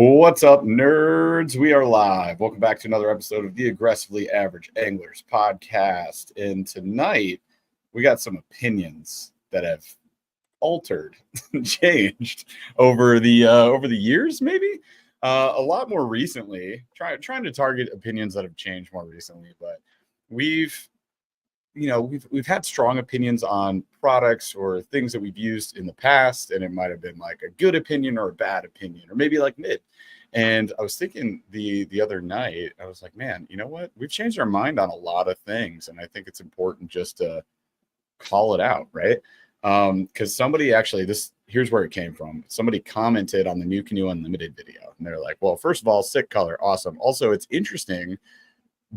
What's up, nerds? We are live. Welcome back to another episode of the Aggressively Average Anglers podcast. And tonight, we got some opinions that have altered, changed over the years, maybe a lot more recently. Trying to target opinions that have changed more recently, but we've had strong opinions on products or things that we've used in the past, and it might have been like a good opinion or a bad opinion, or maybe like mid. And I was thinking the other night, I was like, man, you know what? We've changed our mind on a lot of things, and I think it's important just to call it out, right? Because somebody actually, here's where it came from. Somebody commented on the New Canoe Unlimited video, and they're like, well, first of all, sick color, awesome. Also, it's interesting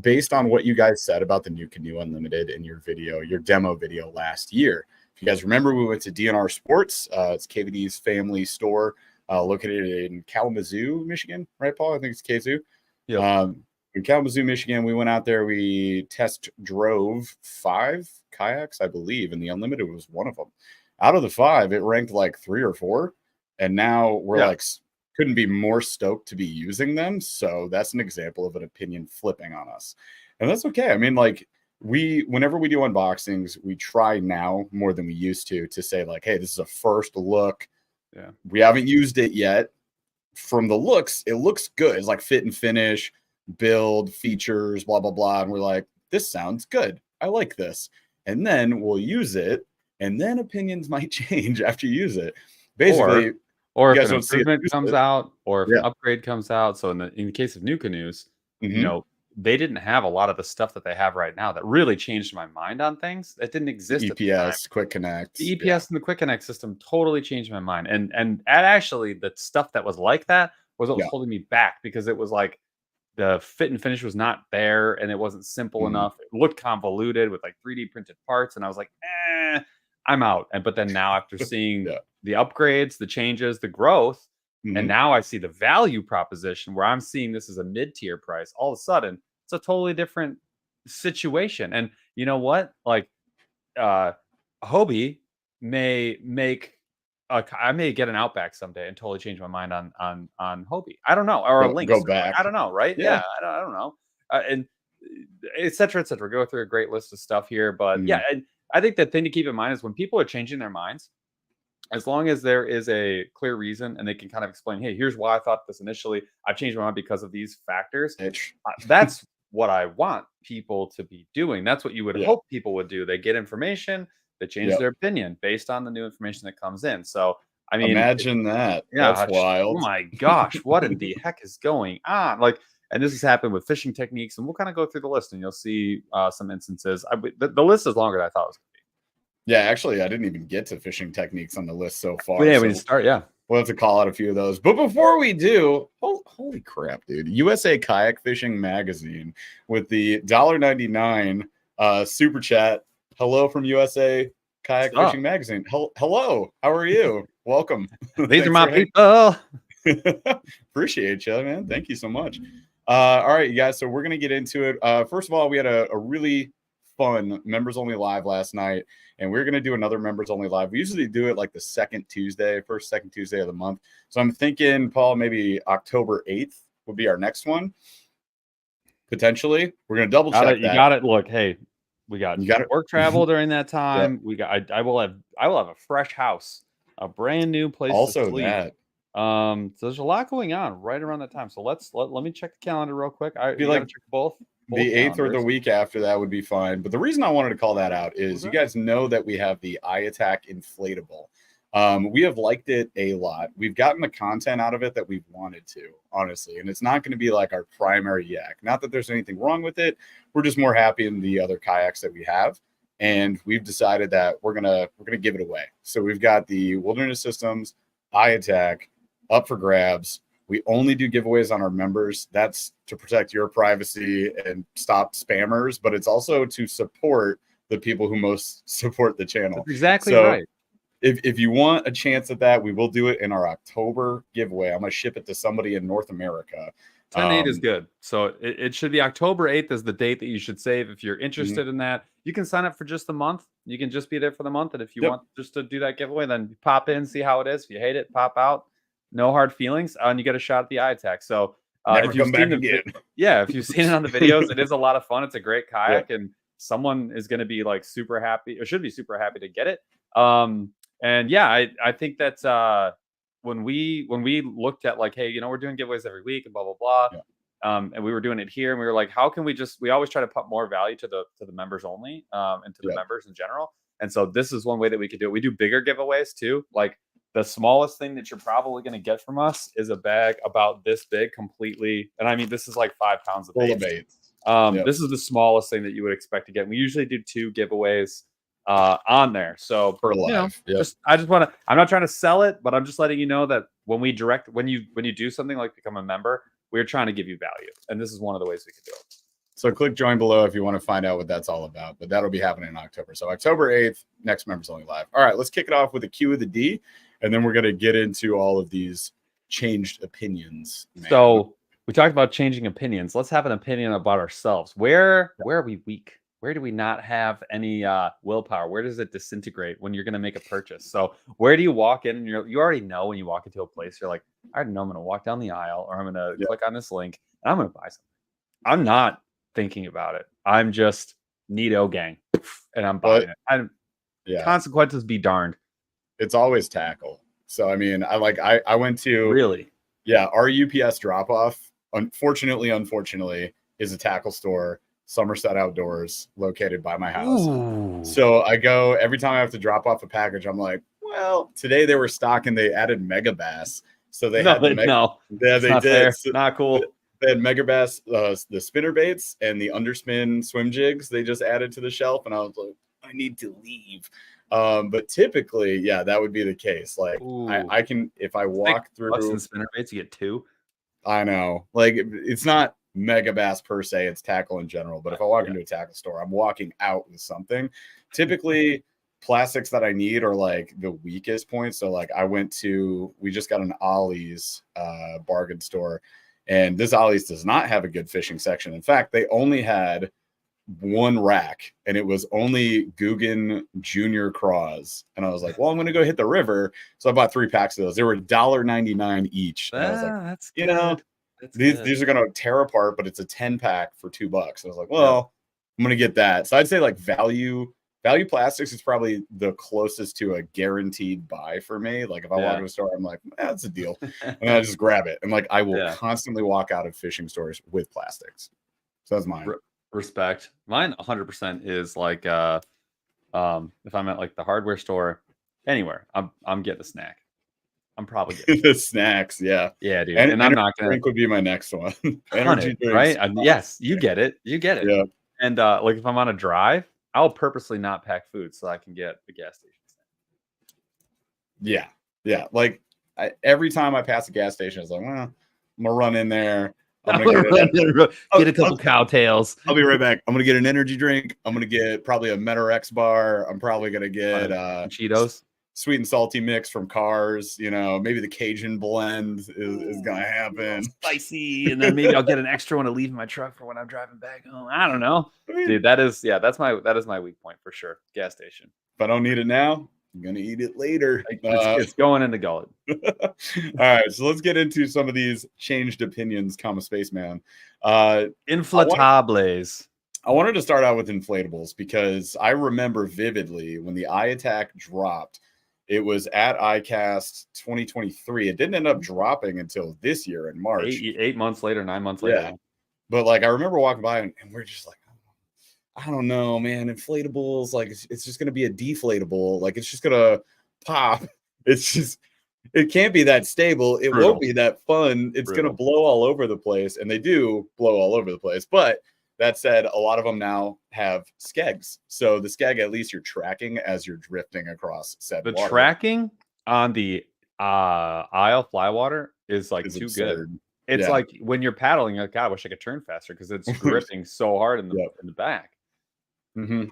based on what you guys said about the New Canoe Unlimited in your demo video last year. If you guys remember, we went to DNR Sports. It's KVD's family store located in Kalamazoo, Michigan, right, Paul? I think it's Kazoo. Yeah. In Kalamazoo, Michigan, we went out there. We test drove 5 kayaks, I believe, and the Unlimited was one of them. Out of the 5, it ranked like 3 or 4, and now we're couldn't be more stoked to be using them. So that's an example of an opinion flipping on us. And that's okay. I mean, like, whenever we do unboxings, we try now more than we used to say like, hey, this is a first look. Yeah. We haven't used it yet. From the looks, it looks good. It's like fit and finish, build, features, blah, blah, blah. And we're like, this sounds good. I like this. And then we'll use it. And then opinions might change after you use it. Basically, or if an improvement comes out, or if an upgrade comes out. So in the case of new canoes, they didn't have a lot of the stuff that they have right now that really changed my mind on things that didn't exist. EPS, Quick Connect. The EPS and the Quick Connect system totally changed my mind. And actually, the stuff that was like that was what was holding me back, because it was like the fit and finish was not there, and it wasn't simple enough. It looked convoluted with like 3D printed parts, and I was like, I'm out. But then now, after seeing the upgrades, the changes, the growth, and now I see the value proposition where I'm seeing this as a mid-tier price, all of a sudden it's a totally different situation. And you know what? Like, Hobie may make I may get an Outback someday and totally change my mind on Hobie. I don't know, or a Lynx. Go back. I don't know, right? Yeah, I don't know, and et cetera, et cetera. Go through a great list of stuff here, but and I think the thing to keep in mind is when people are changing their minds, as long as there is a clear reason and they can kind of explain, hey, here's why I thought this initially. I've changed my mind because of these factors. That's what I want people to be doing. That's what you would hope people would do. They get information, they change their opinion based on the new information that comes in. So, I mean, imagine that. Yeah, that's wild. Oh my gosh, what in the heck is going on? Like, and this has happened with fishing techniques, and we'll kind of go through the list, and you'll see some instances. The list is longer than I thought it was going to be. Yeah, actually, I didn't even get to fishing techniques on the list so far. But yeah, we start. Yeah, we'll have to call out a few of those. But before we do, holy crap, dude! USA Kayak Fishing Magazine with the $1.99 super chat. Hello from USA Kayak Fishing Magazine. Hello, how are you? Welcome. These are my people. Appreciate you, man. Thank you so much. All right, you guys. So we're gonna get into it. First of all, we had a really fun members only live last night, and we're gonna do another members only live. We usually do it like the second Tuesday of the month. So I'm thinking, Paul, maybe October 8th would be our next one. Potentially, we're gonna double check that. You got it. Look, hey, we got work travel during that time. We got. I will have a fresh house, a brand new place. Also, to sleep. That. So there's a lot going on right around that time. So let me check the calendar real quick. I feel like check both. The 8th or the week after that would be fine. But the reason I wanted to call that out is you guys know that we have the Yak Attack Inflatable. We have liked it a lot. We've gotten the content out of it that we've wanted to, honestly. And it's not going to be like our primary yak. Not that there's anything wrong with it. We're just more happy in the other kayaks that we have. And we've decided that we're gonna give it away. So we've got the Wilderness Systems Yak Attack up for grabs. We only do giveaways on our members. That's to protect your privacy and stop spammers, but it's also to support the people who most support the channel. That's exactly right. If you want a chance at that, we will do it in our October giveaway. I'm going to ship it to somebody in North America. 10/8 is good. So it should be October 8th is the date that you should save. If you're interested in that, you can sign up for just a month. You can just be there for the month. And if you want just to do that giveaway, then pop in, see how it is. If you hate it, pop out. no hard feelings, and you get a shot at the Yak Attack. So Never if you've come back seen again. if you've seen it on the videos, it is a lot of fun. It's a great Yeah. kayak, and someone is going to be like super happy, or should be super happy to get it. And yeah, I think that's when we looked at like, hey, you know, we're doing giveaways every week and blah blah blah. Yeah. And we were doing it here, and we were like, how can we we always try to put more value to the members only, and to the members in general. And so this is one way that we could do it. We do bigger giveaways too. Like the smallest thing that you're probably going to get from us is a bag about this big completely. And I mean, this is like 5 pounds of Full of baits. baits. This is the smallest thing that you would expect to get. We usually do 2 giveaways on there. So for live. You know, I just want to, I'm not trying to sell it, but I'm just letting you know that when you do something like become a member, we're trying to give you value. And this is one of the ways we could do it. So click join below if you want to find out what that's all about, but that'll be happening in October. So October 8th, next members only live. All right, let's kick it off with a Q of the D, and then we're going to get into all of these changed opinions. Man. So we talked about changing opinions. Let's have an opinion about ourselves. Where are we weak? Where do we not have any willpower? Where does it disintegrate when you're going to make a purchase? So where do you walk in and you already know when you walk into a place, you're like, I already know I'm going to walk down the aisle, or I'm going to click on this link and I'm going to buy something. I'm not thinking about it. I'm just neato gang and I'm buying it. Consequences be darned. It's always tackle. So I mean, I went to our UPS drop off. Unfortunately, is a tackle store, Somerset Outdoors, located by my house. Ooh. So I go every time I have to drop off a package. I'm like, well, today they were stocking. They added Mega Bass, so they had they did. So not cool. They had Mega Bass, the spinner baits and the underspin swim jigs. They just added to the shelf, and I was like, I need to leave. But typically, that would be the case. Like I can, if I walk through spinner baits, you get 2. I know, like it's not Mega Bass per se, it's tackle in general. But if I walk into a tackle store, I'm walking out with something. Typically, plastics that I need are like the weakest point. So like we just got an Ollie's bargain store. And this Ollie's does not have a good fishing section. In fact, they only had one rack, and it was only Guggen Junior Craws. And I was like, well, I'm going to go hit the river. So I bought 3 packs of those. They were $1.99 each. And I was like, that's you know, these are going to tear apart, but it's a 10-pack for $2. I was like, well, I'm going to get that. So I'd say like value plastics is probably the closest to a guaranteed buy for me. Like if I walk to a store, I'm like, that's a deal. And then I just grab it. And like I will constantly walk out of fishing stores with plastics. So that's mine. Respect. Mine 100% is like if I'm at like the hardware store, anywhere, I'm getting a snack. I'm probably getting the snacks. Yeah, dude. And I'm not gonna. Drink would be my next one. Energy drinks, right? Yes, you get it. Yeah. And like if I'm on a drive, I'll purposely not pack food so I can get the gas station. Yeah. Like every time I pass a gas station, I was like, well, I'm gonna run in there. I'm gonna get a couple cowtails. I'll be right back. I'm gonna get an energy drink. I'm gonna get probably a Metarex bar. I'm probably gonna get Cheetos, sweet and salty mix from Cars. You know, maybe the Cajun blend is gonna happen. Spicy, and then maybe I'll get an extra one to leave in my truck for when I'm driving back home. I don't know, dude. That is my weak point for sure. Gas station. If I don't need it now, I'm gonna eat it later. It's going in the gullet. All right, so let's get into some of these changed opinions, Spaceman. Inflatables. I wanted to start out with inflatables because I remember vividly when the Yak Attack dropped. It was at ICAST 2023. It didn't end up dropping until this year in March. 8 months later, 9 months later. Yeah. But like I remember walking by and we're just like, I don't know, man. Inflatables, like it's just gonna be a deflatable, like it's just gonna pop. It can't be that stable. It won't be that fun. It's gonna blow all over the place, and they do blow all over the place. But that said, a lot of them now have skegs. So the skeg, at least you're tracking as you're drifting across said water. Tracking on the Isle Flywater is like too absurd. Good. It's like when you're paddling, you're like, God, I wish I could turn faster because it's gripping so hard in the back. Mm-hmm.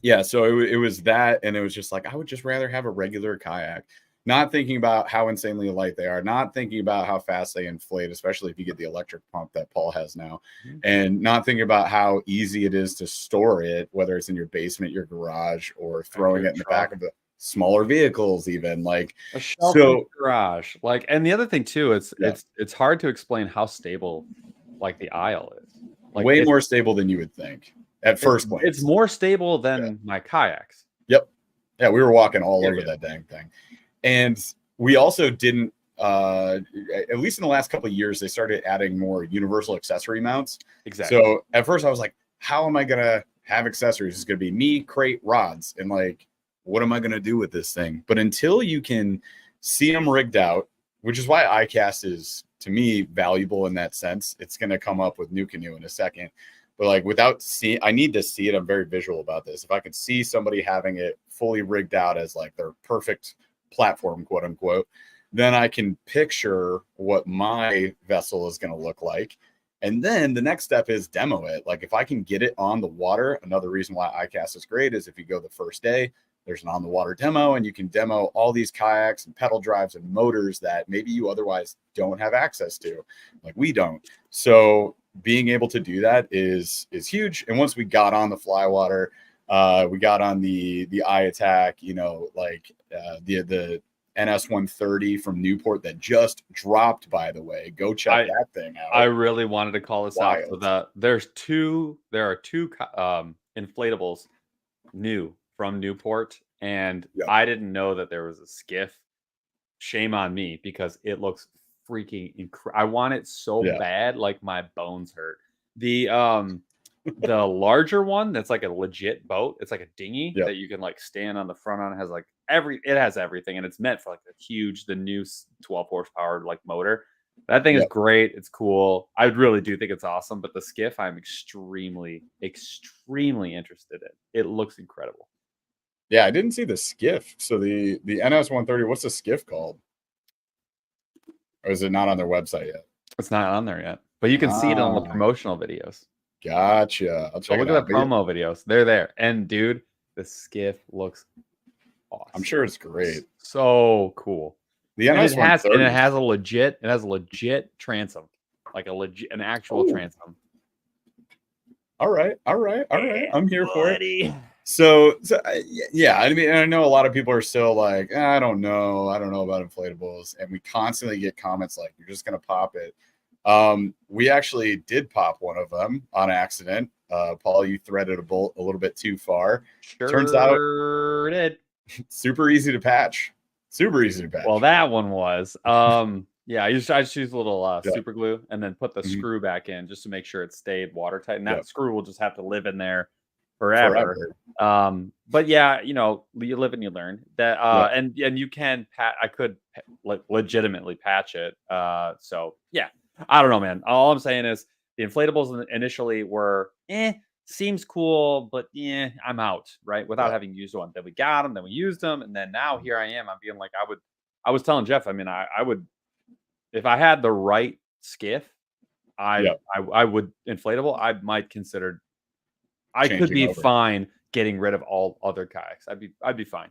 Yeah, so it was that, and it was just like I would just rather have a regular kayak, not thinking about how insanely light they are, not thinking about how fast they inflate, especially if you get the electric pump that Paul has now, and not thinking about how easy it is to store it, whether it's in your basement, your garage, or throwing it in the back of the smaller vehicles, even like a shelf in the garage. Like, and the other thing too, it's hard to explain how stable like the aisle is. Like way more stable than you would think at first glance. It's more stable than my kayaks. Yep. Yeah, we were walking all over that dang thing. And we also didn't at least in the last couple of years, they started adding more universal accessory mounts. Exactly. So at first I was like, how am I gonna have accessories? It's gonna be me, crate, rods, and like, what am I gonna do with this thing? But until you can see them rigged out, which is why iCast is to me valuable in that sense. It's gonna come up with New Canoe in a second. But like without seeing, I need to see it. I'm very visual about this. If I could see somebody having it fully rigged out as like their perfect platform, quote unquote, then I can picture what my vessel is going to look like. And then the next step is demo it. Like if I can get it on the water, another reason why iCast is great is if you go the first day, there's an on the water demo and you can demo all these kayaks and pedal drives and motors that maybe you otherwise don't have access to, like we don't. So being able to do that is huge. And once we got on the Flywater, we got on the Yak Attack, you know, like the NS 130 from Newport that just dropped, by the way. Go check that thing out. I really wanted to call this out. So there are two inflatables new from Newport, and I didn't know that there was a skiff. Shame on me, because it looks freaking incredible. I want it so bad, like my bones hurt. The larger one that's like a legit boat, it's like a dinghy that you can like stand on the front on. It has like it has everything, and it's meant for like the new 12 horsepower like motor. That thing is great. It's cool. I really do think it's awesome. But the skiff, I'm extremely interested in. It looks incredible. Yeah, I didn't see the skiff. So the NS 130, what's the skiff called? Or is it not on their website yet? It's not on there yet, but you can see it on the promotional videos. Gotcha. I'll check it out. Look at the promo videos. They're there. And dude, the skiff looks awesome. I'm sure it's great. So cool. The NS 130. It has a legit transom. Like an actual transom. All right. I'm here for it. So yeah, I mean, I know a lot of people are still like, I don't know about inflatables, and we constantly get comments like, you're just gonna pop it. We actually did pop one of them on accident. Paul, you threaded a bolt a little bit too far. Turns out did. Super easy to patch. Well, that one was. Yeah, I just use a little super glue and then put the screw back in just to make sure it stayed watertight. And that screw will just have to live in there forever. But yeah, you know, you live and you learn. That and you can I could legitimately patch it. So yeah, I don't know, man. All I'm saying is the inflatables initially were seems cool, but I'm out, right? Without having used one. Then we got them, then we used them, and then now here I am. I'm being like, I was telling Jeff, I mean, I would, if I had the right skiff, I would inflatable. I might consider. I could be fine getting rid of all other kayaks. I'd be fine.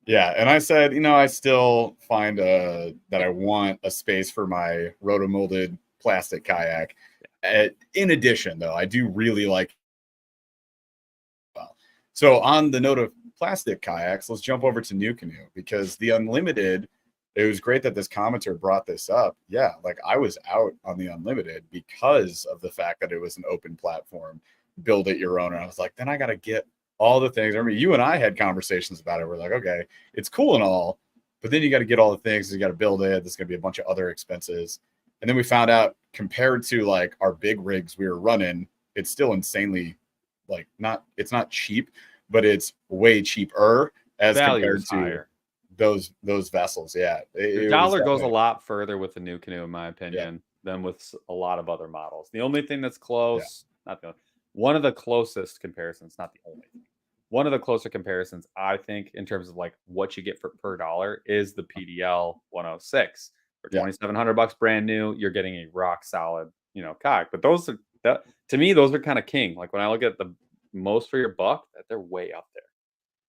Yeah, and I said, you know, I still find that I want a space for my rotomolded plastic kayak. In addition, though, I do really like. So on the note of plastic kayaks, let's jump over to New Canoe, because the Unlimited. It was great that this commenter brought this up. Yeah, like I was out on the Unlimited because of the fact that it was an open platform, build it your own. And I was like, then I got to get all the things. I mean, you and I had conversations about it. We're like, okay, it's cool and all, but then you got to get all the things. You got to build it. There's going to be a bunch of other expenses. And then we found out, compared to like our big rigs we were running, it's still insanely like it's not cheap, but it's way cheaper as compared to higher. Those vessels. Yeah, the dollar goes a lot further with the New Canoe, in my opinion, than with a lot of other models. The only thing that's close, not the only, one of the closest comparisons, not the only thing, one of the closer comparisons, I think, in terms of like what you get for per dollar is the PDL 106. For $2,700 brand new, you're getting a rock solid, you know, kayak. But those are to me, those are kind of king. Like when I look at the most for your buck, that they're way up there.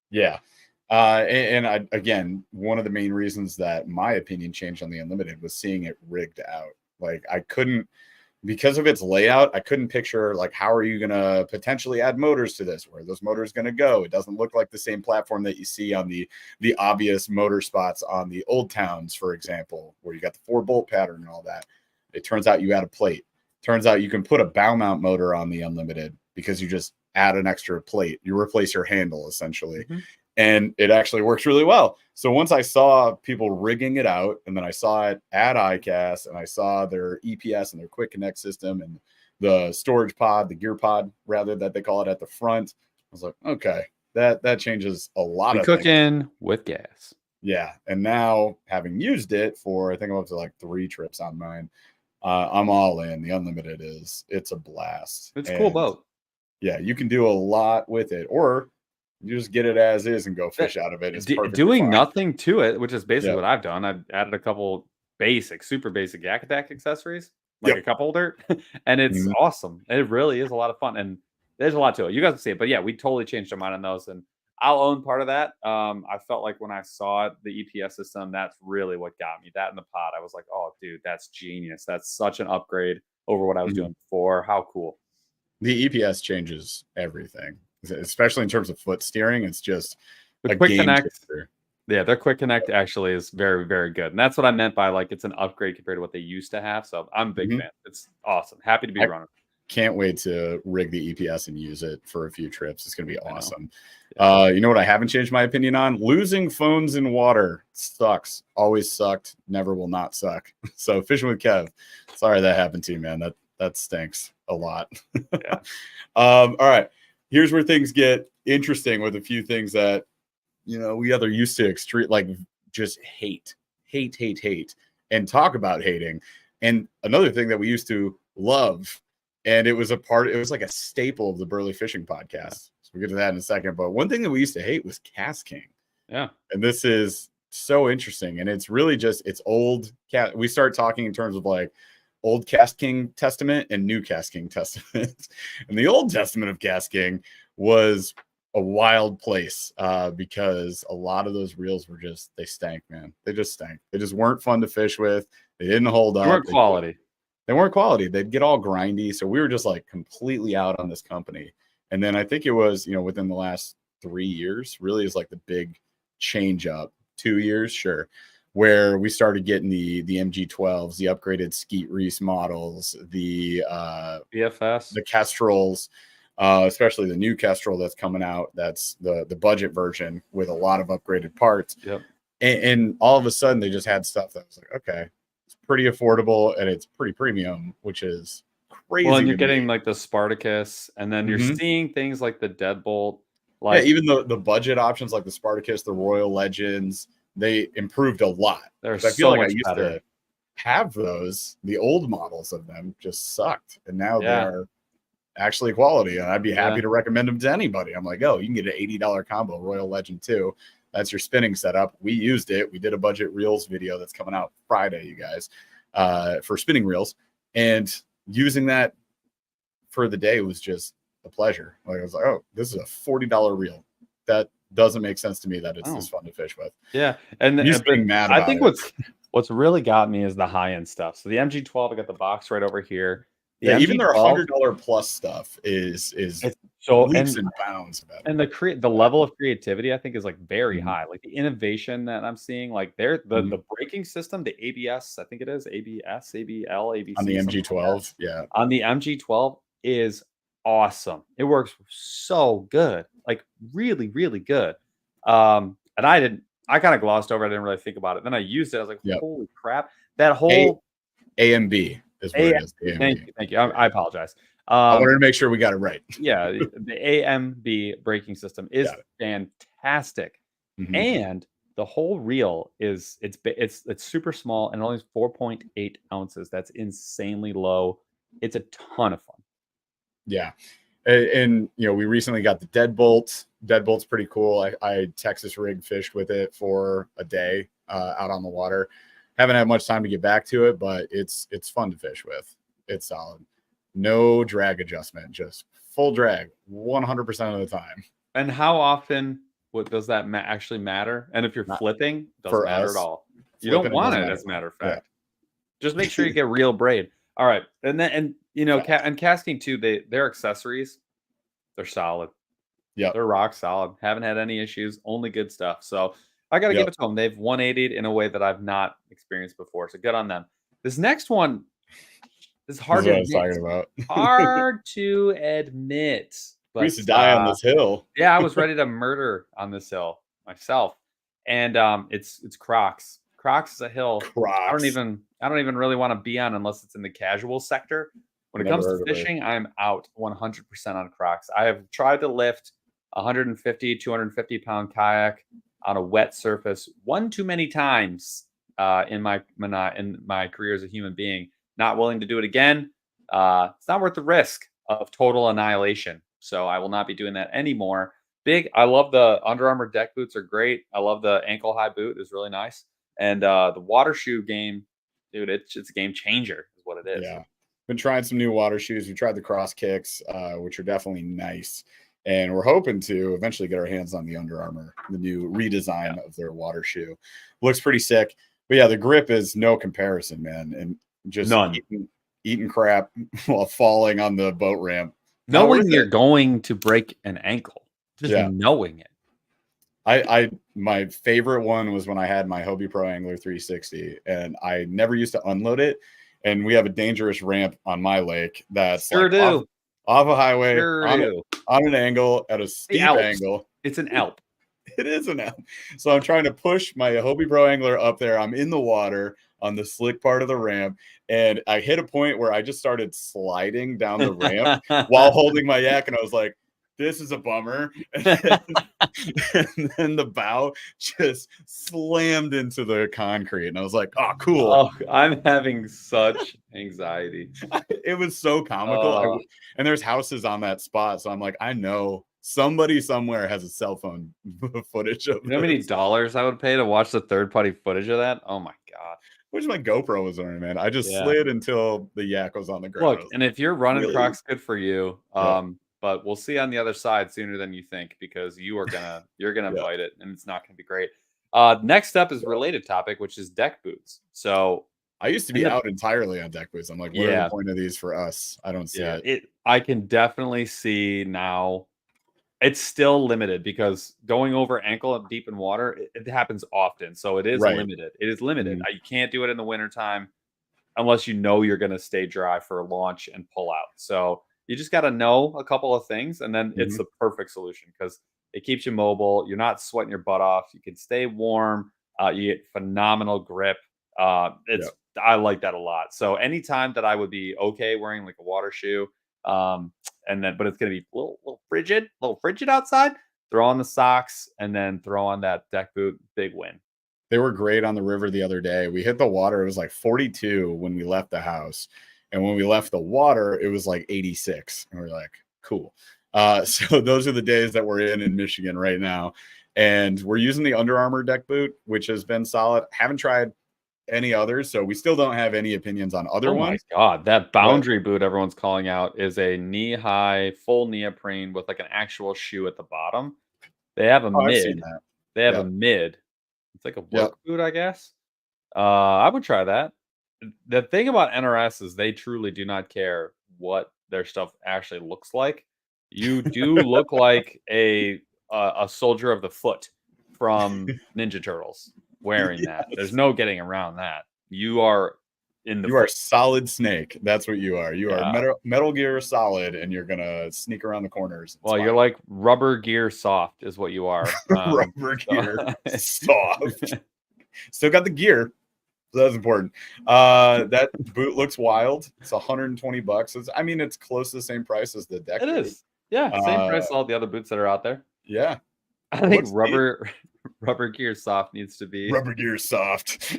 Yeah. And I, again, one of the main reasons that my opinion changed on the Unlimited was seeing it rigged out. Like I couldn't, because of its layout, I couldn't picture like how are you going to potentially add motors to this? Where are those motors going to go? It doesn't look like the same platform that you see on the obvious motor spots on the old towns, for example, where you got the 4-bolt pattern and all that. It turns out you add a plate. Turns out you can put a bow mount motor on the Unlimited because you just add an extra plate. You replace your handle essentially. And it actually works really well. So once I saw people rigging it out, and then I saw it at ICAST, and I saw their EPS and their quick connect system and the storage pod, the gear pod rather that they call it at the front, I was like, okay, that changes a lot of cooking things. with gas. Yeah. And now having used it for, I think I'm up to like 3 trips on mine, I'm all in. The Unlimited it's a blast. It's a cool boat. Yeah, you can do a lot with it, or you just get it as is and go fish out of it. It's doing nothing to it, which is basically Yeah. what I've done. I've added a couple super basic Yak Attack accessories, like a cup holder, and it's awesome. It really is a lot of fun, and there's a lot to it. You guys can see it, but yeah, we totally changed our mind on those, and I'll own part of that. I felt like when I saw it, the EPS system, that's really what got me. That in the pod, I was like, oh, dude, that's genius. That's such an upgrade over what I was doing before. How cool. The EPS changes everything, especially in terms of foot steering. It's just the quick connect. Yeah, their quick connect actually is very, very good. And that's what I meant by like it's an upgrade compared to what they used to have. So I'm a big fan. It's awesome. Happy to be running. Can't wait to rig the EPS and use it for a few trips. It's going to be awesome. You know what I haven't changed my opinion on? Losing phones in water sucks. Always sucked. Never will not suck. So fishing with Kev. Sorry that happened to you, man. That stinks a lot. All right. Here's where things get interesting with a few things that, you know, we either used to extreme, like just hate, and talk about hating. And another thing that we used to love, and it was like a staple of the Burley Fishing podcast. So we'll get to that in a second. But one thing that we used to hate was KastKing. Yeah. And this is so interesting. And it's really just, it's old. We start talking in terms of like Old KastKing Testament and New KastKing Testament. And the Old Testament of KastKing was a wild place because a lot of those reels were just, they stank, man. They just stank. They just weren't fun to fish with. They didn't hold up. They weren't quality. They weren't quality. They'd get all grindy. So we were just like completely out on this company. And then I think it was, you know, within the last 3 years, really is like the big change up. 2 years, sure, where we started getting the MG12s, the upgraded Skeet Reese models, the BFS, the Kestrels, especially the new Kestrel that's coming out. That's the budget version with a lot of upgraded parts. Yep. And all of a sudden they just had stuff that was like, okay, it's pretty affordable and it's pretty premium, which is crazy. Well, and you're getting like the Spartacus, and then you're seeing things like the Deadbolt. Like, yeah, even the budget options like the Spartacus, the Royal Legends, they improved a lot. They're I feel so like much I used better. to have those. The old models of them just sucked, and now they're actually quality. And I'd be happy to recommend them to anybody. I'm like, oh, you can get an $80 combo Royal Legend 2. That's your spinning setup. We used it. We did a budget reels video that's coming out Friday, you guys, for spinning reels, and using that for the day was just a pleasure. Like I was like, oh, this is a $40 reel. That doesn't make sense to me that it's this fun to fish with. Yeah, and being mad about I think what's really got me is the high end stuff. So the MG12, I got the box right over here. Even their $100 plus stuff is so leaps and bounds better. And the level of creativity I think is like very high. Like the innovation that I'm seeing, like the braking system, the ABS, I think it is ABS, ABL, ABC on the MG12. Yeah, on the MG12 is awesome. It works so good, like really, really good. And I kind of glossed over. I didn't really think about it. Then I used it. I was like, holy crap! That whole AMB is what it is. Thank you. I apologize. I wanted to make sure we got it right. Yeah, the AMB braking system is fantastic, and the whole reel is it's super small and only 4.8 ounces. That's insanely low. It's a ton of fun. Yeah. And you know, we recently got the Deadbolt. Deadbolt's pretty cool. I Texas rig fished with it for a day out on the water. Haven't had much time to get back to it, but it's fun to fish with. It's solid. No drag adjustment, just full drag 100% of the time. And how often does that actually matter? And if you're flipping, doesn't matter at all. You don't want it, as a matter of fact. Just make sure you get real braid. All right, and then and KastKing too. Their accessories, they're solid. Yeah. They're rock solid. Haven't had any issues. Only good stuff. So I got to give Yep. it to them. They've 180'd in a way that I've not experienced before. So good on them. This next one is This hard is to what I was admit. talking about. Hard to admit, We used but to die on this hill. yeah, I was ready to murder on this hill myself, and it's Crocs. Crocs is a hill Crocs. I don't even really want to be on unless it's in the casual sector. When it Never comes to heard of it. fishing, I'm out 100% on Crocs. I have tried to lift 150, 250 pound kayak on a wet surface one too many times in my career as a human being. Not willing to do it again. It's not worth the risk of total annihilation. So I will not be doing that anymore. I love the Under Armour deck boots are great. I love the ankle high boot is really nice. And the water shoe game, dude, it's a game changer is what it is. Yeah. Been trying some new water shoes. We tried the Cross Kicks, which are definitely nice. And we're hoping to eventually get our hands on the Under Armour, the new redesign of their water shoe. Looks pretty sick. But yeah, the grip is no comparison, man. And just eating crap while falling on the boat ramp. Knowing you're going to break an ankle. Just knowing it. My favorite one was when I had my Hobie Pro Angler 360 and I never used to unload it. And we have a dangerous ramp on my lake that's off a highway on an angle at a steep angle. It's an Alp. It is an Alp. So I'm trying to push my Hobie Pro Angler up there. I'm in the water on the slick part of the ramp. And I hit a point where I just started sliding down the ramp while holding my yak. And I was like, this is a bummer. And then the bow just slammed into the concrete. And I was like, oh, cool. Oh, I'm having such anxiety. It was so comical. And there's houses on that spot. So I'm like, I know somebody somewhere has a cell phone footage of You know how many dollars I would pay to watch the third-party footage of that? Oh, my God. Which my GoPro was on, man. I just slid until the yak was on the ground. Look, and if you're running Crocs, good for you. But we'll see on the other side sooner than you think because you're gonna bite it and it's not gonna be great. Next up is a related topic, which is deck boots. So I used to be out entirely on deck boots. I'm like, what are the point of these for us? I don't see it. I can definitely see now. It's still limited because going over ankle deep in water, it happens often. So it is limited. It is limited. You can't do it in the wintertime unless you know you're going to stay dry for launch and pull out. So you just got to know a couple of things, and then it's the perfect solution because it keeps you mobile. You're not sweating your butt off. You can stay warm. You get phenomenal grip. I like that a lot. So anytime that I would be okay wearing like a water shoe, but it's going to be a little frigid outside, throw on the socks and then throw on that deck boot. Big win. They were great on the river the other day. We hit the water. It was like 42 when we left the house. And when we left the water, it was like 86. And we're like, cool. So those are the days that we're in Michigan right now. And we're using the Under Armour deck boot, which has been solid. Haven't tried any others. So we still don't have any opinions on other ones. Oh my God. That boundary boot everyone's calling out is a knee-high, full neoprene with like an actual shoe at the bottom. They have a mid. They have a mid. It's like a work boot, I guess. I would try that. The thing about NRS is they truly do not care what their stuff actually looks like. You do look like a soldier of the foot from Ninja Turtles wearing that. There's no getting around that. You are are Solid Snake. That's what you are. You are Metal Gear Solid, and you're gonna sneak around the corners. Well, you're like Rubber Gear Soft is what you are. Rubber Gear Soft. Still got the gear. So that's important. That boot looks wild. It's $120. It's close to the same price as the deck. It is. Yeah, same price as all the other boots that are out there. Yeah. I think Rubber Gear Soft needs to be Rubber Gear Soft.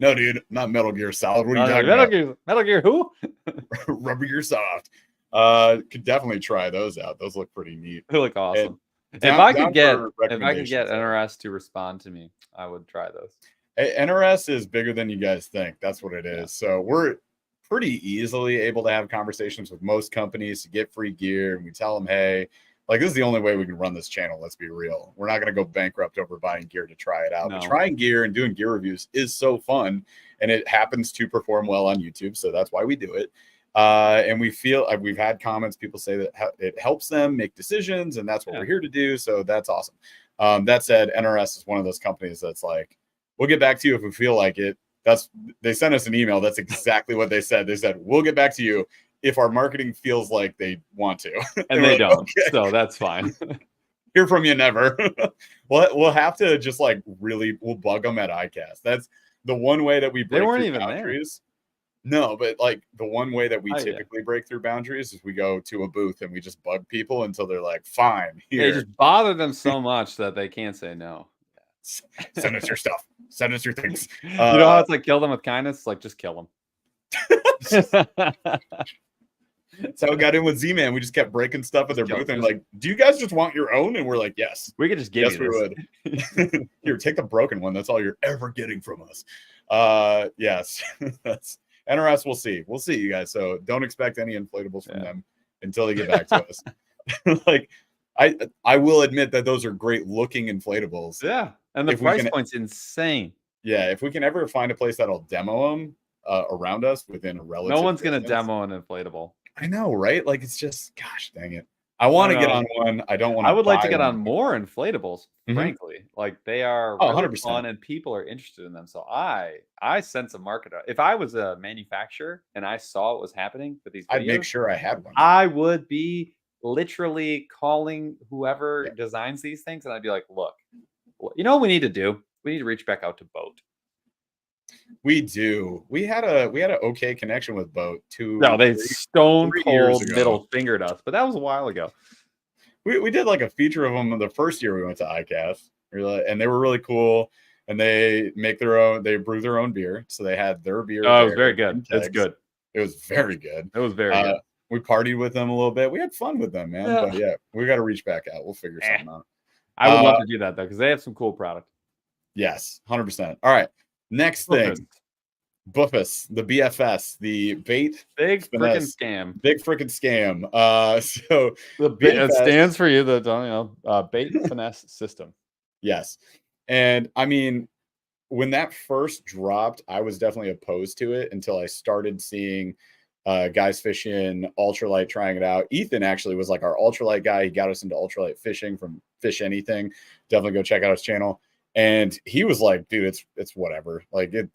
No, dude, not Metal Gear Solid. What are you talking about? Metal Gear who? Rubber Gear Soft. Could definitely try those out. Those look pretty neat. They look awesome. If I could get NRS to respond to me, I would try those. NRS is bigger than you guys think. That's what it is. So we're pretty easily able to have conversations with most companies to get free gear. And we tell them, hey, like, this is the only way we can run this channel. Let's be real. We're not going to go bankrupt over buying gear to try it out. No. But trying gear and doing gear reviews is so fun, and it happens to perform well on YouTube. So that's why we do it. And we feel we've had comments, people say that it helps them make decisions, and that's what we're here to do. So that's awesome. That said, NRS is one of those companies that's like, we'll get back to you if we feel like it. They sent us an email. That's exactly what they said. They said, we'll get back to you if our marketing feels like they want to. And they don't. Okay. So that's fine. Hear from you never. We'll have to just like we'll bug them at ICAST. That's the one way that we break they weren't through even boundaries. There. No, but like the one way that we typically break through boundaries is we go to a booth and we just bug people until they're like, fine. Here. They just bother them so much that they can't say no. Send us your stuff. Send us your things. You know how it's like kill them with kindness? Like just kill them. That's how it got in with Z-Man. We just kept breaking stuff at their booth and like, do you guys just want your own? And we're like, yes. We could just give you this. We would. Here, take the broken one. That's all you're ever getting from us. Yes. That's NRS. We'll see. We'll see, you guys. So don't expect any inflatables from them until they get back to us. Like, I will admit that those are great looking inflatables. Yeah. And the price point's insane. Yeah. If we can ever find a place that'll demo them around us within a relative. No one's going to demo an inflatable. I know, right? Like, it's just, gosh dang it. I want to get on one. I don't want to. I would like to get on more inflatables, frankly. Like, they are really fun and people are interested in them. So I sense a market. If I was a manufacturer and I saw what was happening with these videos, I'd make sure I had one. I would be literally calling whoever designs these things, and I'd be like, look, you know what we need to do? We need to reach back out to Boat. We do. We had a okay connection with Boat too. No, they stone cold middle fingered us, but that was a while ago. We did like a feature of them the first year we went to ICAST, and they were really cool. And they make their own. They brew their own beer, so they had their beer. Oh, it was very good. It's good. It was very good. It was very good. We partied with them a little bit. We had fun with them, man. But yeah, we got to reach back out. We'll figure something out. I would love to do that though, because they have some cool product. Yes, 100%. All right. Next thing, Buffus, the BFS, the bait big freaking scam. Big freaking scam. So the it stands for bait finesse system. Yes, and I mean, when that first dropped, I was definitely opposed to it until I started seeing guys fishing ultralight, trying it out. Ethan actually was like our ultralight guy. He got us into ultralight fishing from Fish Anything. Definitely go check out his channel. And he was like, dude, it's whatever. Like, you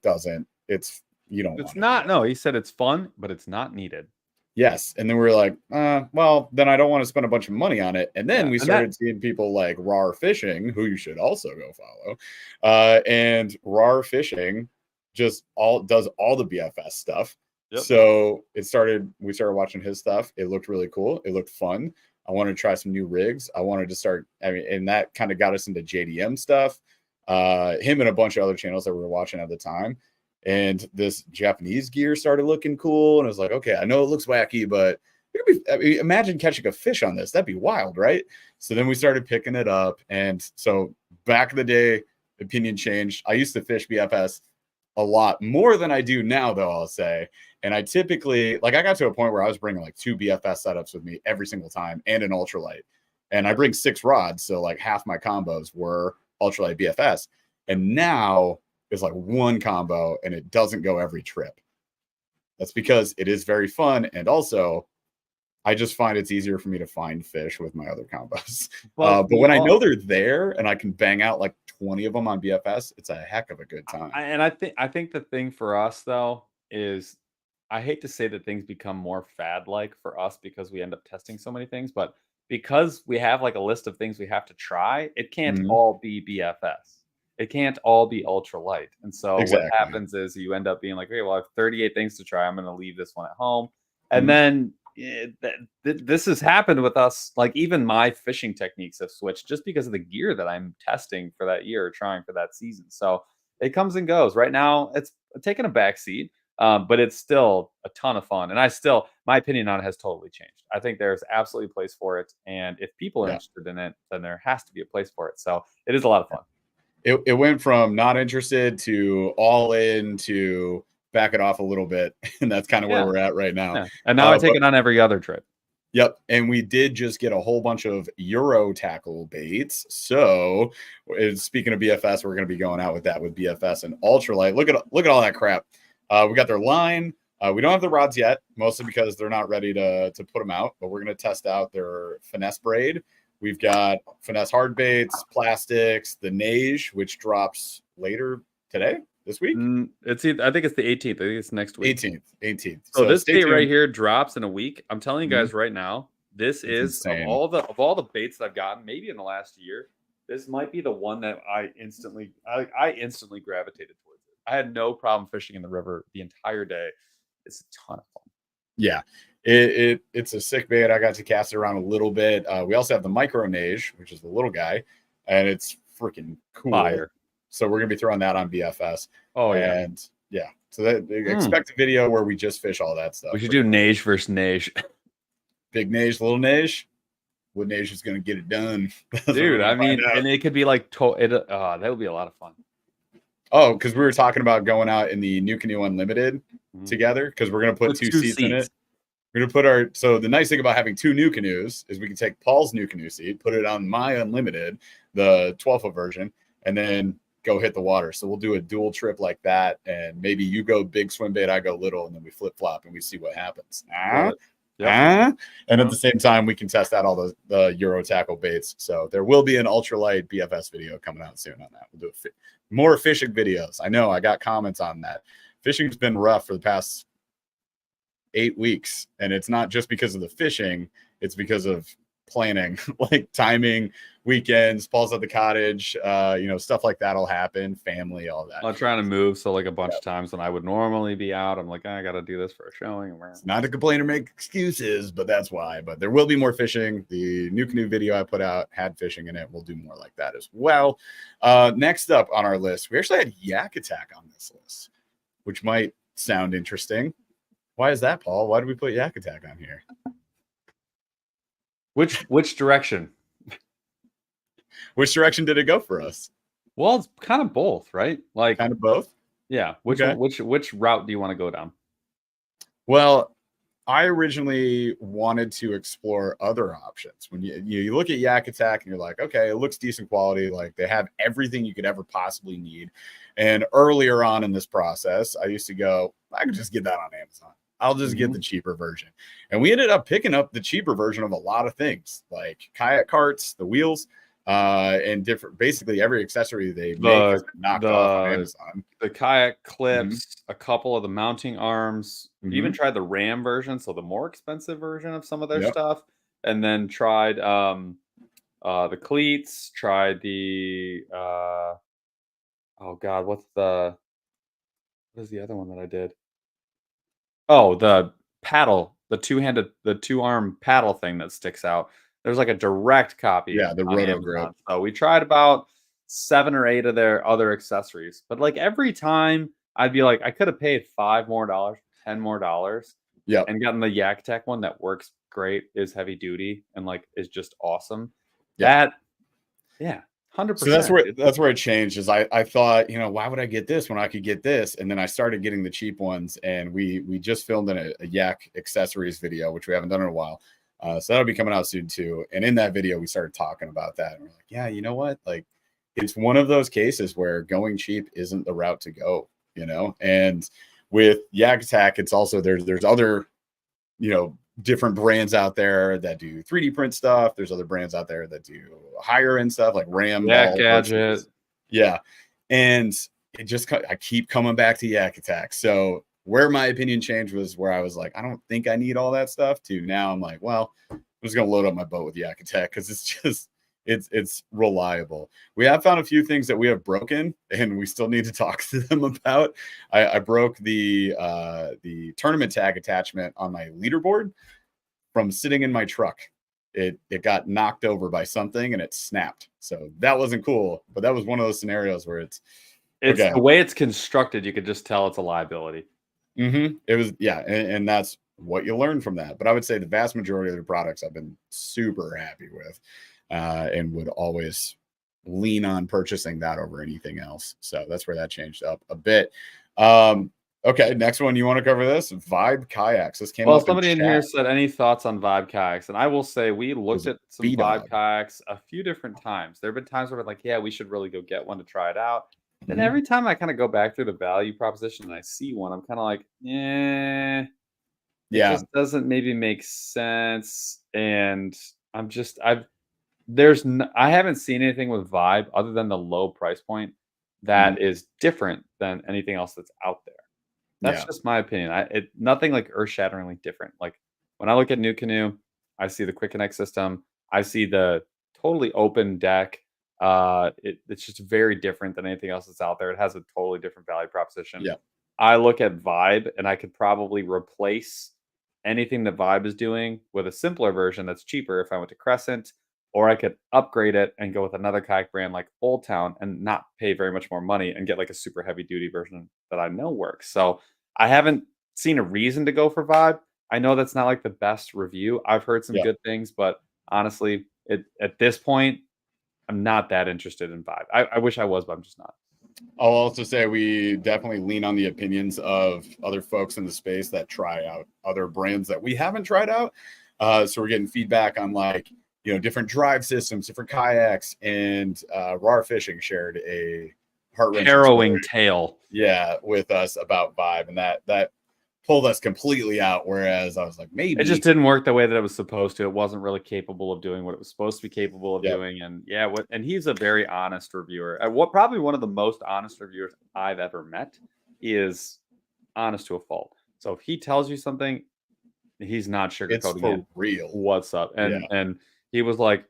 don't. It's not. No, he said it's fun, but it's not needed. Yes. And then we were like, well, then I don't want to spend a bunch of money on it. And then we started seeing people like Rar Fishing, who you should also go follow. And Rar Fishing just does all the BFS stuff. Yep. So we started watching his stuff. It looked really cool. It looked fun. I wanted to try some new rigs. I wanted to start, and that kind of got us into JDM stuff. Him and a bunch of other channels that we were watching at the time. And this Japanese gear started looking cool. And I was like, okay, I know it looks wacky, but imagine catching a fish on this. That'd be wild, right? So then we started picking it up. And so back in the day, opinion changed. I used to fish BFS a lot more than I do now, though, I'll say. And I typically, I got to a point where I was bringing like 2 BFS setups with me every single time and an ultralight. And I bring 6 rods. So like half my combos were ultralight BFS. And now it's like 1 combo and it doesn't go every trip. That's because it is very fun. And also, I just find it's easier for me to find fish with my other combos. But when I know they're there and I can bang out like 20 of them on BFS, it's a heck of a good time. And I think the thing for us though is, I hate to say that things become more fad-like for us because we end up testing so many things, but because we have like a list of things we have to try, it can't all be BFS. It can't all be ultralight. And so what happens is you end up being like, okay, well, I have 38 things to try. I'm going to leave this one at home. And then this has happened with us. Like even my fishing techniques have switched just because of the gear that I'm testing for that year or trying for that season. So it comes and goes. Right now, it's taking a backseat. But it's still a ton of fun. And my opinion on it has totally changed. I think there's absolutely a place for it. And if people are interested in it, then there has to be a place for it. So it is a lot of fun. It went from not interested to all in to back it off a little bit. And that's kind of where we're at right now. Yeah. And now I take it on every other trip. Yep, and we did just get a whole bunch of Euro tackle baits. So, speaking of BFS, we're going to be going out with that with BFS and ultralight. Look at all that crap. We got their line. We don't have the rods yet, mostly because they're not ready to put them out. But we're going to test out their finesse braid. We've got finesse hard baits, plastics, the Nage, which drops later today. This week? I think it's the 18th. I think it's next week. 18th. So this bait right here drops in a week. I'm telling you guys right now, this is insane. of all the baits that I've gotten, maybe in the last year, this might be the one that I instantly gravitated towards it. I had no problem fishing in the river the entire day. It's a ton of fun. Yeah. It's a sick bait. I got to cast it around a little bit. We also have the micro Nage, which is the little guy, and it's freaking cool. Fire. So we're gonna be throwing that on BFS. Oh yeah, and yeah. So expect a video where we just fish all that stuff. We should do Nage versus Nage. Big Nage, little Nage. What Nage is gonna get it done, dude? I mean, and it could be like that would be a lot of fun. Oh, because we were talking about going out in the New Canoe Unlimited together because we're gonna put two seats in it. We're gonna put so the nice thing about having two new canoes is we can take Paul's new canoe seat, put it on my Unlimited, the 12-foot version, and then go hit the water. So we'll do a dual trip like that, and maybe you go big swim bait, I go little, and then we flip flop and we see what happens. And at the same time, we can test out all the Euro tackle baits. So there will be an ultralight BFS video coming out soon on that. We'll do more fishing videos. I know I got comments on that. Fishing's been rough for the past 8 weeks, and it's not just because of the fishing, it's because of planning, like timing, weekends, Paul's at the cottage, stuff like that'll happen, family, all that. I'm trying to move, so like a bunch of times when I would normally be out, I'm like, I gotta do this for a showing. It's not to complain or make excuses, but that's why. But there will be more fishing. The new canoe video I put out had fishing in it. We'll do more like that as well. Next up on our list, we actually had Yak Attack on this list, which might sound interesting. Why is that, Paul? Why did we put Yak Attack on here? Which direction? Which direction did it go for us? Well, it's kind of both, right? Like kind of both. Yeah. Which route do you want to go down? Well, I originally wanted to explore other options. When you look at Yak Attack and you're like, okay, it looks decent quality. Like they have everything you could ever possibly need. And earlier on in this process, I used to go, I could just get that on Amazon. I'll just get the cheaper version. And we ended up picking up the cheaper version of a lot of things, like kayak carts, the wheels, and basically every accessory they make is knocked off on Amazon. The kayak clips, a couple of the mounting arms, even tried the RAM version, so the more expensive version of some of their stuff, and then tried the cleats, tried the what is the other one that I did? Oh, the paddle, the two-arm paddle thing that sticks out. There's like a direct copy. Yeah, the Roto Grip. So we tried about 7 or 8 of their other accessories. But like every time I'd be like, I could have paid $5 more, $10 more. Yeah. And gotten the Yak Attack one that works great, is heavy duty, and like is just awesome. Yeah. 100%. So that's where it changed. Is I thought, why would I get this when I could get this? And then I started getting the cheap ones, and we just filmed a Yak accessories video, which we haven't done in a while. So that'll be coming out soon too. And in that video, we started talking about that, and we're like, yeah, you know what? Like, it's one of those cases where going cheap isn't the route to go. And with Yak Attack, it's also there's other, different brands out there that do 3D print stuff. There's other brands out there that do higher end stuff like RAM. Yak Gadget. Yeah. And I keep coming back to Yak Attack. So where my opinion changed was where I was like, I don't think I need all that stuff, to now I'm like, well, I'm just going to load up my boat with Yak Attack because it's reliable. We have found a few things that we have broken, and we still need to talk to them about. I broke the tournament tag attachment on my leaderboard from sitting in my truck. It got knocked over by something and it snapped. So that wasn't cool, but that was one of those scenarios where it's okay. The way it's constructed, you could just tell it's a liability. It was, and that's what you learn from that. But I would say the vast majority of the products I've been super happy with, and would always lean on purchasing that over anything else. So that's where that changed up a bit. Okay, next one. You want to cover this? Vibe kayaks. This came Well, up in somebody in here chat. said, any thoughts on Vibe kayaks? And I will say we Was looked it at some Vibe B-Dog? kayaks a few different times. There have been times where we're like, yeah, we should really go get one to try it out. And Mhm. every time I kind of go back through the value proposition and I see one, I'm kind of like, yeah, it Yeah. just doesn't maybe make sense. And I haven't seen anything with Vibe other than the low price point Mhm. that is different than anything else that's out there. That's Yeah. just my opinion. Nothing like earth-shatteringly different. Like when I look at New Canoe, I see the Quick Connect system. I see the totally open deck. It's just very different than anything else that's out there. It has a totally different value proposition. Yeah. I look at Vibe and I could probably replace anything that Vibe is doing with a simpler version that's cheaper if I went to Crescent, or I could upgrade it and go with another kayak brand like Old Town and not pay very much more money and get like a super heavy duty version that I know works. So I haven't seen a reason to go for Vibe. I know that's not like the best review. I've heard some Yeah. good things, but honestly, at this point, I'm not that interested in Vibe. I wish I was, but I'm just not. I'll also say we definitely lean on the opinions of other folks in the space that try out other brands that we haven't tried out. So we're getting feedback on like, different drive systems, different kayaks, and Raw Fishing shared a heart-wrenching story, Harrowing tale. yeah, with us about Vibe, and that pulled us completely out. Whereas I was like, It just maybe, didn't work the way that it was supposed to. It wasn't really capable of doing what it was supposed to be capable of yeah, doing. And yeah, and he's a very honest reviewer. What probably one of the most honest reviewers I've ever met is honest to a fault. So if he tells you something, he's not it's sugarcoating it. for real. What's up? Yeah, And he was like,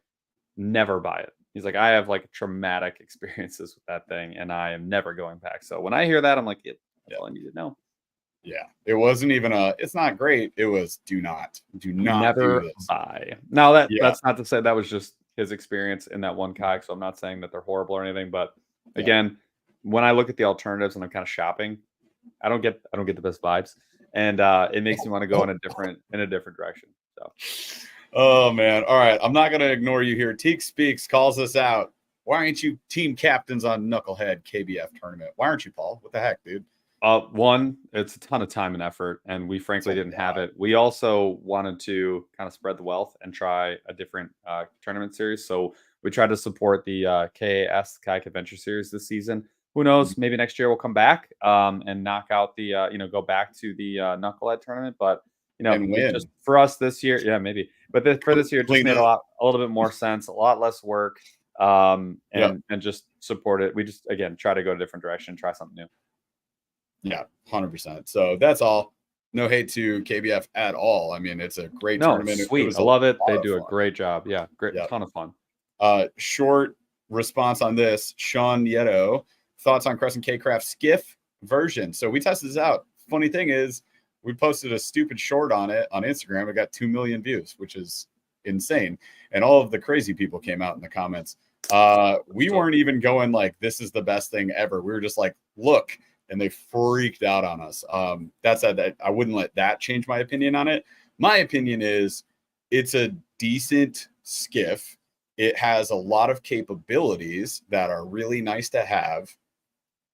never buy it. He's like, I have like traumatic experiences with that thing, and I am never going back. So when I hear that, I'm like, that's yeah. all I need to know. Yeah, it wasn't even it's not great. It was do not do Never this. buy. Now Yeah, that's not to say that was just his experience in that one kayak, so I'm not saying that they're horrible or anything, but yeah. again, when I look at the alternatives and I'm kind of shopping, I don't get the best vibes, and it makes me want to go in a different direction. So, Oh man. All right. I'm not gonna ignore you here. Teak Speaks calls us out. Why aren't you team captains on Knucklehead KBF tournament? Why aren't you, Paul? What the heck, dude? one, it's a ton of time and effort, and we frankly didn't have it. We also wanted to kind of spread the wealth and try a different tournament series. So we tried to support the Kayak Adventure Series this season. Who knows? Maybe next year we'll come back and knock out the go back to the Knucklehead tournament. But And it just win. for us this year, yeah, maybe. But for this year, it just Clean made up. a little bit more sense, a lot less work, Yeah. and just support it. We just again try to go a different direction, try something new. Yeah. 100%. So that's all. No hate to KBF at all. I mean, it's a great No, tournament. It sweet. was I a love it. lot They of do a fun. great job. Yeah, great, Yeah. ton of fun. Short response on this. Sean Nieto, thoughts on Crescent K-Craft skiff version. So we tested this out. Funny thing is, we posted a stupid short on it on Instagram. It got 2 million views, which is insane. And all of the crazy people came out in the comments. We weren't even going like, this is the best thing ever. We were just like, look, and they freaked out on us. That said, that I wouldn't let that change my opinion on it. My opinion is it's a decent skiff. It has a lot of capabilities that are really nice to have.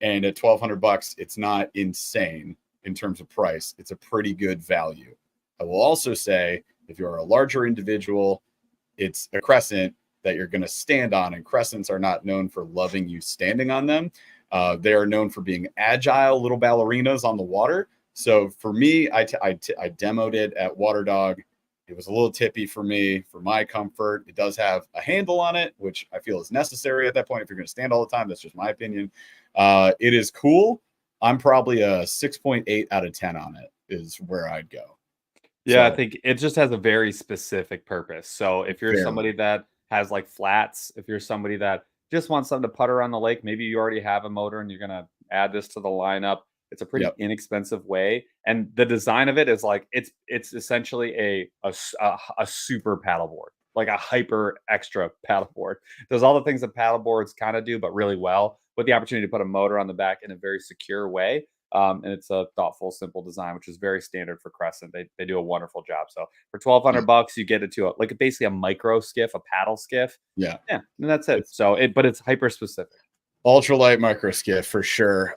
And at $1,200, it's not insane in terms of price. It's a pretty good value. I will also say, if you're a larger individual, it's a Crescent that you're going to stand on. And Crescents are not known for loving you standing on them. They are known for being agile little ballerinas on the water. So for me, I demoed it at Waterdog. It was a little tippy for me, for my comfort. It does have a handle on it, which I feel is necessary at that point. If you're going to stand all the time, that's just my opinion. It is cool. I'm probably a 6.8 out of 10 on it is where I'd go. Yeah, I So think it just has a very specific purpose. So if you're somebody very, that has like flats, if you're somebody that just wants something to putter on the lake, maybe you already have a motor and you're gonna add this to the lineup. It's a pretty yep, inexpensive way, and the design of it is like it's essentially a super paddleboard, like a hyper extra paddleboard. Does all the things that paddleboards kind of do, but really well, with the opportunity to put a motor on the back in a very secure way. And it's a thoughtful, simple design, which is very standard for Crescent. They do a wonderful job. So for $1,200, you get it to like basically a micro skiff, a paddle skiff. yeah. Yeah, and that's it. It's So but it's hyper specific. Ultralight micro skiff for sure.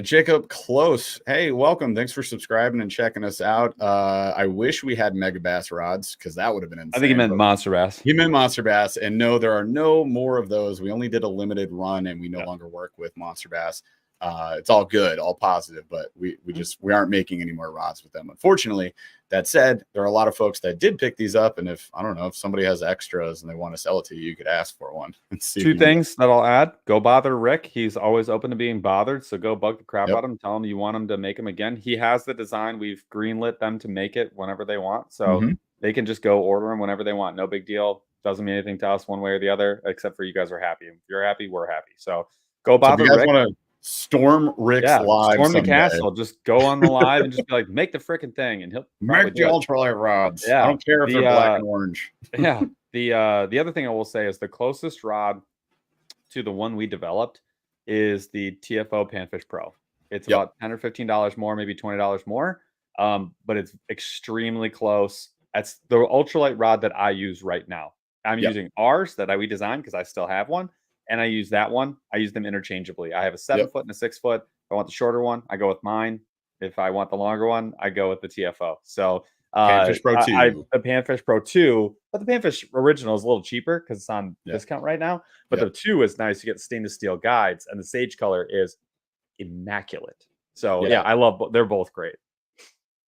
Jacob Close. Hey, welcome. Thanks for subscribing and checking us out. I wish we had mega bass rods because that would have been insane. I think he meant monster bass. He meant monster bass. And no, there are no more of those. We only did a limited run and we no longer work with monster bass. It's all good, all positive, but we aren't making any more rods with them, unfortunately. That said, there are a lot of folks that did pick these up, and if somebody has extras and they want to sell it to you, you could ask for one and see. Two things that I'll add: go bother Rick. He's always open to being bothered, so go bug the crap out of him. Tell him you want him to make them again. He has the design. We've greenlit them to make it whenever they want, so they can just go order them whenever they want. No big deal. Doesn't mean anything to us one way or the other, except for you guys are happy. If you're happy, we're happy. So go bother Rick. Storm Rick's live. Storm the castle. Just go on the live and just be like, make the freaking thing, and he'll make the ultralight rods. Yeah, I don't care if they're black and orange. Yeah. The other thing I will say is the closest rod to the one we developed is the TFO Panfish Pro. It's about $10 or $15 more, maybe $20 more. But it's extremely close. That's the ultralight rod that I use right now. I'm using ours that we designed because I still have one. And I use that one. I use them interchangeably. I have a 7-foot and a 6-foot. If I want the shorter one, I go with mine. If I want the longer one, I go with the TFO. So Panfish Pro 2. The Panfish Pro 2, but the Panfish original is a little cheaper because it's on discount right now. But the 2 is nice. You get stainless steel guides, and the sage color is immaculate. So I love. They're both great.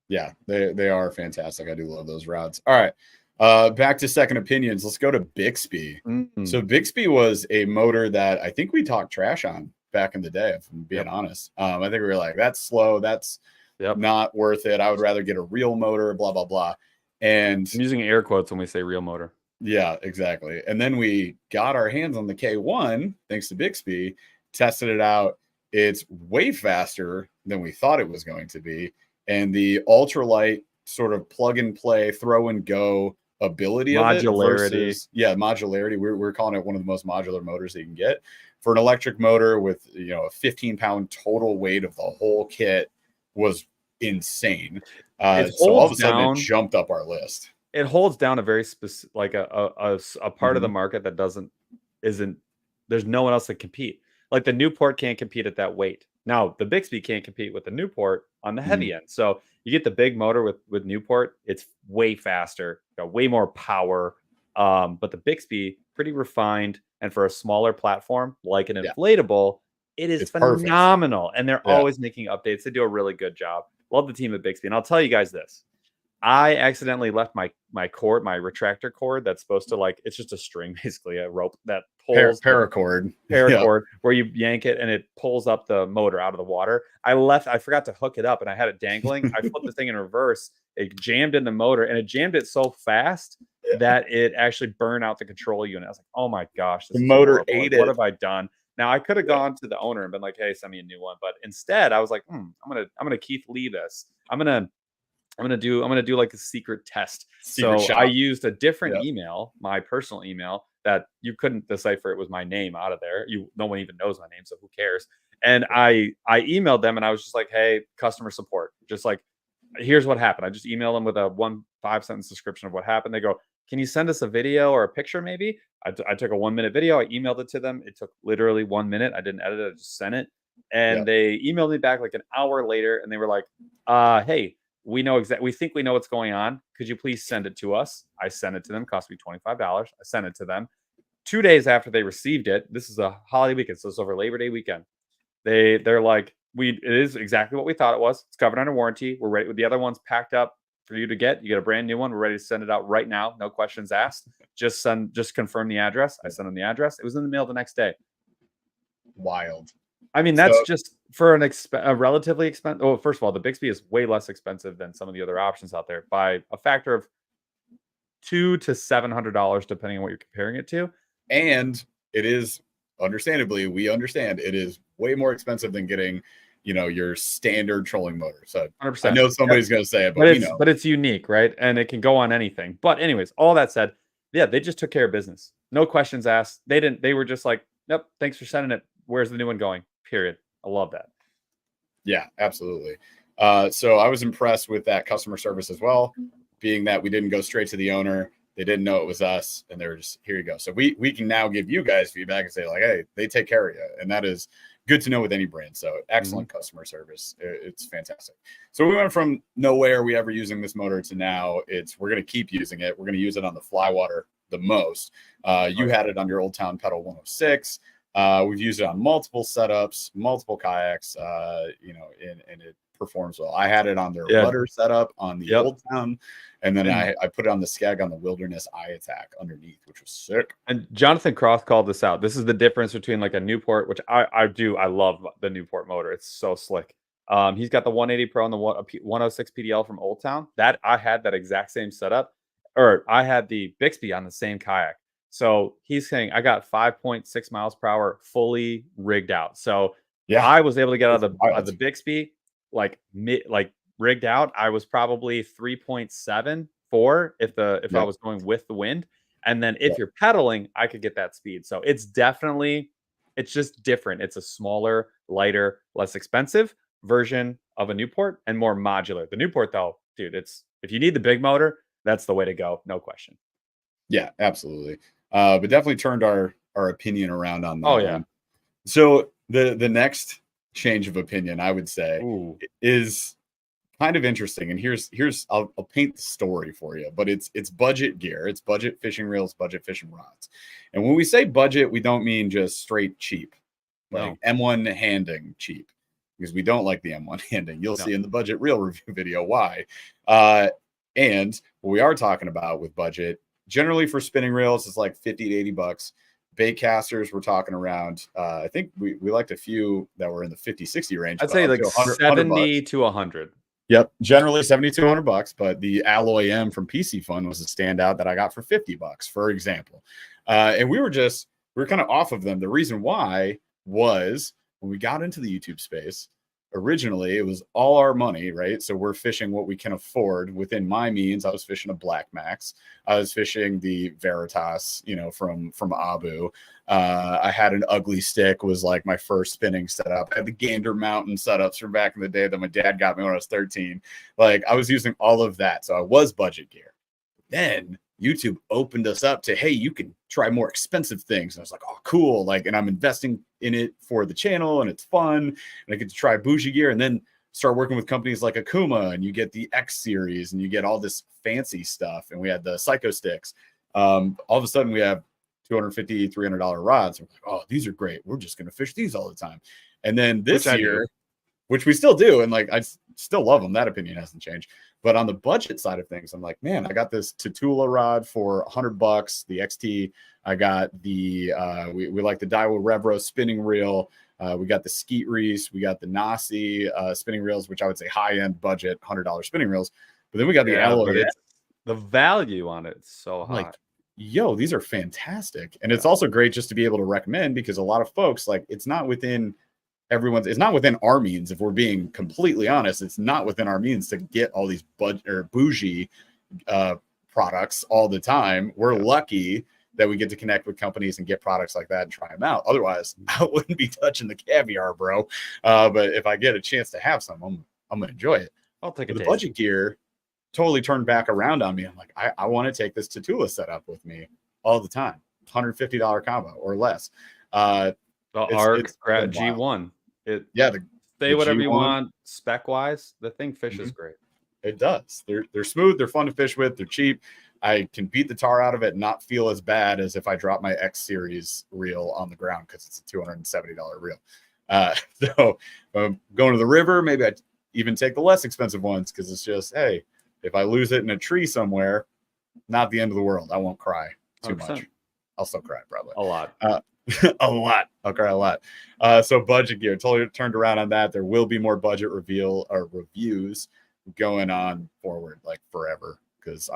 Yeah, they are fantastic. I do love those rods. All right. Back to second opinions. Let's go to Bixby. So Bixby was a motor that I think we talked trash on back in the day, if I'm being honest. I think we were like, that's slow. That's not worth it. I would rather get a real motor, blah, blah, blah. And I'm using air quotes when we say real motor. Yeah, exactly. And then we got our hands on the K1, thanks to Bixby, tested it out. It's way faster than we thought it was going to be. And the ultralight sort of plug and play, throw and go ability modularity. Of it versus, modularity. We're calling it one of the most modular motors that you can get for an electric motor with a 15-pound total weight of the whole kit was insane. So all of a sudden it jumped up our list. It holds down a very specific, like a part of the market that isn't. There's no one else that compete. Like the Newport can't compete at that weight. Now the Bixby can't compete with the Newport on the heavy end. So you get the big motor with Newport. It's way faster, got way more power. But the Bixby, pretty refined, and for a smaller platform like an inflatable, it's phenomenal. Perfect. And they're always making updates. They do a really good job. Love the team at Bixby. And I'll tell you guys this. I accidentally left my cord, my retractor cord that's supposed to it's just a string, basically a rope that pulls paracord where you yank it and it pulls up the motor out of the water. I forgot to hook it up and I had it dangling. I flipped the thing in reverse. It jammed in the motor and it jammed it so fast that it actually burned out the control unit. I was like, oh my gosh, the motor ate it. What have I done? Now I could have gone to the owner and been like, hey, send me a new one. But instead I was like, I'm gonna Keith Lee this. I'm gonna do like a secret test. I used a different email, my personal email, that you couldn't decipher. It was my name out of there. No one even knows my name, so who cares? And I emailed them and I was just like, hey, customer support, just like, here's what happened. I just emailed them with a 5-sentence description of what happened. They go, can you send us a video or a picture maybe? I took a 1-minute video. I emailed it to them. It took literally 1 minute. I didn't edit it. I just sent it. And they emailed me back like an hour later and they were like, hey, we think we know what's going on. Could you please send it to us? I sent it to them. Cost me $25. I sent it to them. 2 days after they received it, this is a holiday weekend, so it's over Labor Day weekend. They're like, it is exactly what we thought it was. It's covered under warranty. We're ready with the other ones packed up for you to get. You get a brand new one. We're ready to send it out right now. No questions asked. Just confirm the address. I sent them the address. It was in the mail the next day. Wild. I mean, that's just for a relatively expensive. Oh, first of all, the Bixby is way less expensive than some of the other options out there by a factor of $200 to $700, depending on what you're comparing it to. And it is, understandably, we understand it is way more expensive than getting, your standard trolling motor. So 100%. I know somebody's going to say it, but it's unique, right? And it can go on anything. But anyways, all that said, they just took care of business. No questions asked. They were just like, nope, thanks for sending it. Where's the new one going? Period. I love that. Yeah, absolutely. So I was impressed with that customer service as well, being that we didn't go straight to the owner. They didn't know it was us, and they're just, here you go. So we can now give you guys feedback and say like, hey, they take care of you, and that is good to know with any brand. So excellent customer service. It's fantastic. So we went from nowhere we ever using this motor to now we're going to keep using it. We're going to use it on the Flywater the most. You had it on your Old Town Pedal 106. We've used it on multiple setups, multiple kayaks, and it performs well. I had it on their rudder setup on the Old Town, and then I put it on the Skag on the Wilderness Yak Attack underneath, which was sick. And Jonathan Cross called this out. This is the difference between like a Newport, which I love the Newport motor. It's so slick. He's got the 180 Pro and the 106 PDL from Old Town. That I had that exact same setup, or I had the Bixby on the same kayak. So he's saying I got 5.6 miles per hour fully rigged out. So I was able to get out of the Bixby like rigged out. I was probably 3.74 if I was going with the wind. And then if you're pedaling, I could get that speed. So it's just different. It's a smaller, lighter, less expensive version of a Newport and more modular. The Newport though, dude, if you need the big motor, that's the way to go. No question. Yeah, absolutely. But definitely turned our opinion around on that. Oh yeah. One. So the next change of opinion, I would say, is kind of interesting. And here's I'll paint the story for you, but it's budget gear, it's budget fishing reels, budget fishing rods. And when we say budget, we don't mean just straight cheap, like M1 handing cheap, because we don't like the M1 handing. You'll see in the budget reel review video why. And what we are talking about with budget, generally for spinning reels, it's like 50 to 80 bucks. Bait casters, we're talking around, I think we liked a few that were in the 50, 60 range. I'd say like 70 to 100. Yep. Generally 70 to 100 bucks, but the Alloy M from PC Fun was a standout that I got for 50 bucks, for example. And we were kind of off of them. The reason why was when we got into the YouTube space, originally it was all our money, right? So we're fishing what we can afford within my means. I was fishing a Black Max. I was fishing the Veritas, from Abu. I had an Ugly Stick, was like my first spinning setup. I had the Gander Mountain setups from back in the day that my dad got me when I was 13. Like I was using all of that. So I was budget gear. Then YouTube opened us up to, hey, you can try more expensive things. And I was like, oh, cool. Like, and I'm investing in it for the channel and it's fun. And I get to try bougie gear and then start working with companies like Akuma, and you get the X series and you get all this fancy stuff. And we had the Psycho sticks. All of a sudden we have $250, $300 rods. We're like, oh, these are great. We're just going to fish these all the time. And then this year, which we still do, and like I still love them. That opinion hasn't changed. But on the budget side of things, I'm like, man, I got this Tatula rod for $100, the XT. I got the we like the Daiwa Revro spinning reel. We got the Skeet Reese. We got the Nasi spinning reels, which I would say high-end budget $100 spinning reels. But then we got the Alloy. The value on it is so high. Like, yo, these are fantastic. And it's also great just to be able to recommend, because a lot of folks, like, it's not within our means. If we're being completely honest, it's not within our means to get all these bougie products all the time. We're lucky that we get to connect with companies and get products like that and try them out. Otherwise, I wouldn't be touching the caviar, bro. But if I get a chance to have some, I'm gonna enjoy it. I'll take it. The budget gear totally turned back around on me. I'm like, I want to take this Tatula setup with me all the time. $150 combo or less. The Arc G1. Say whatever you want spec wise. The thing fishes great. It does. They're smooth. They're fun to fish with. They're cheap. I can beat the tar out of it and not feel as bad as if I drop my X series reel on the ground, because it's a $270 reel. So going to the river, maybe I'd even take the less expensive ones, because it's just, hey, if I lose it in a tree somewhere, not the end of the world. I won't cry too 100%. much. I'll still cry probably. A lot. A lot. I'll cry a lot. So budget gear, totally turned around on that. There will be more budget reviews going on forward, like forever, because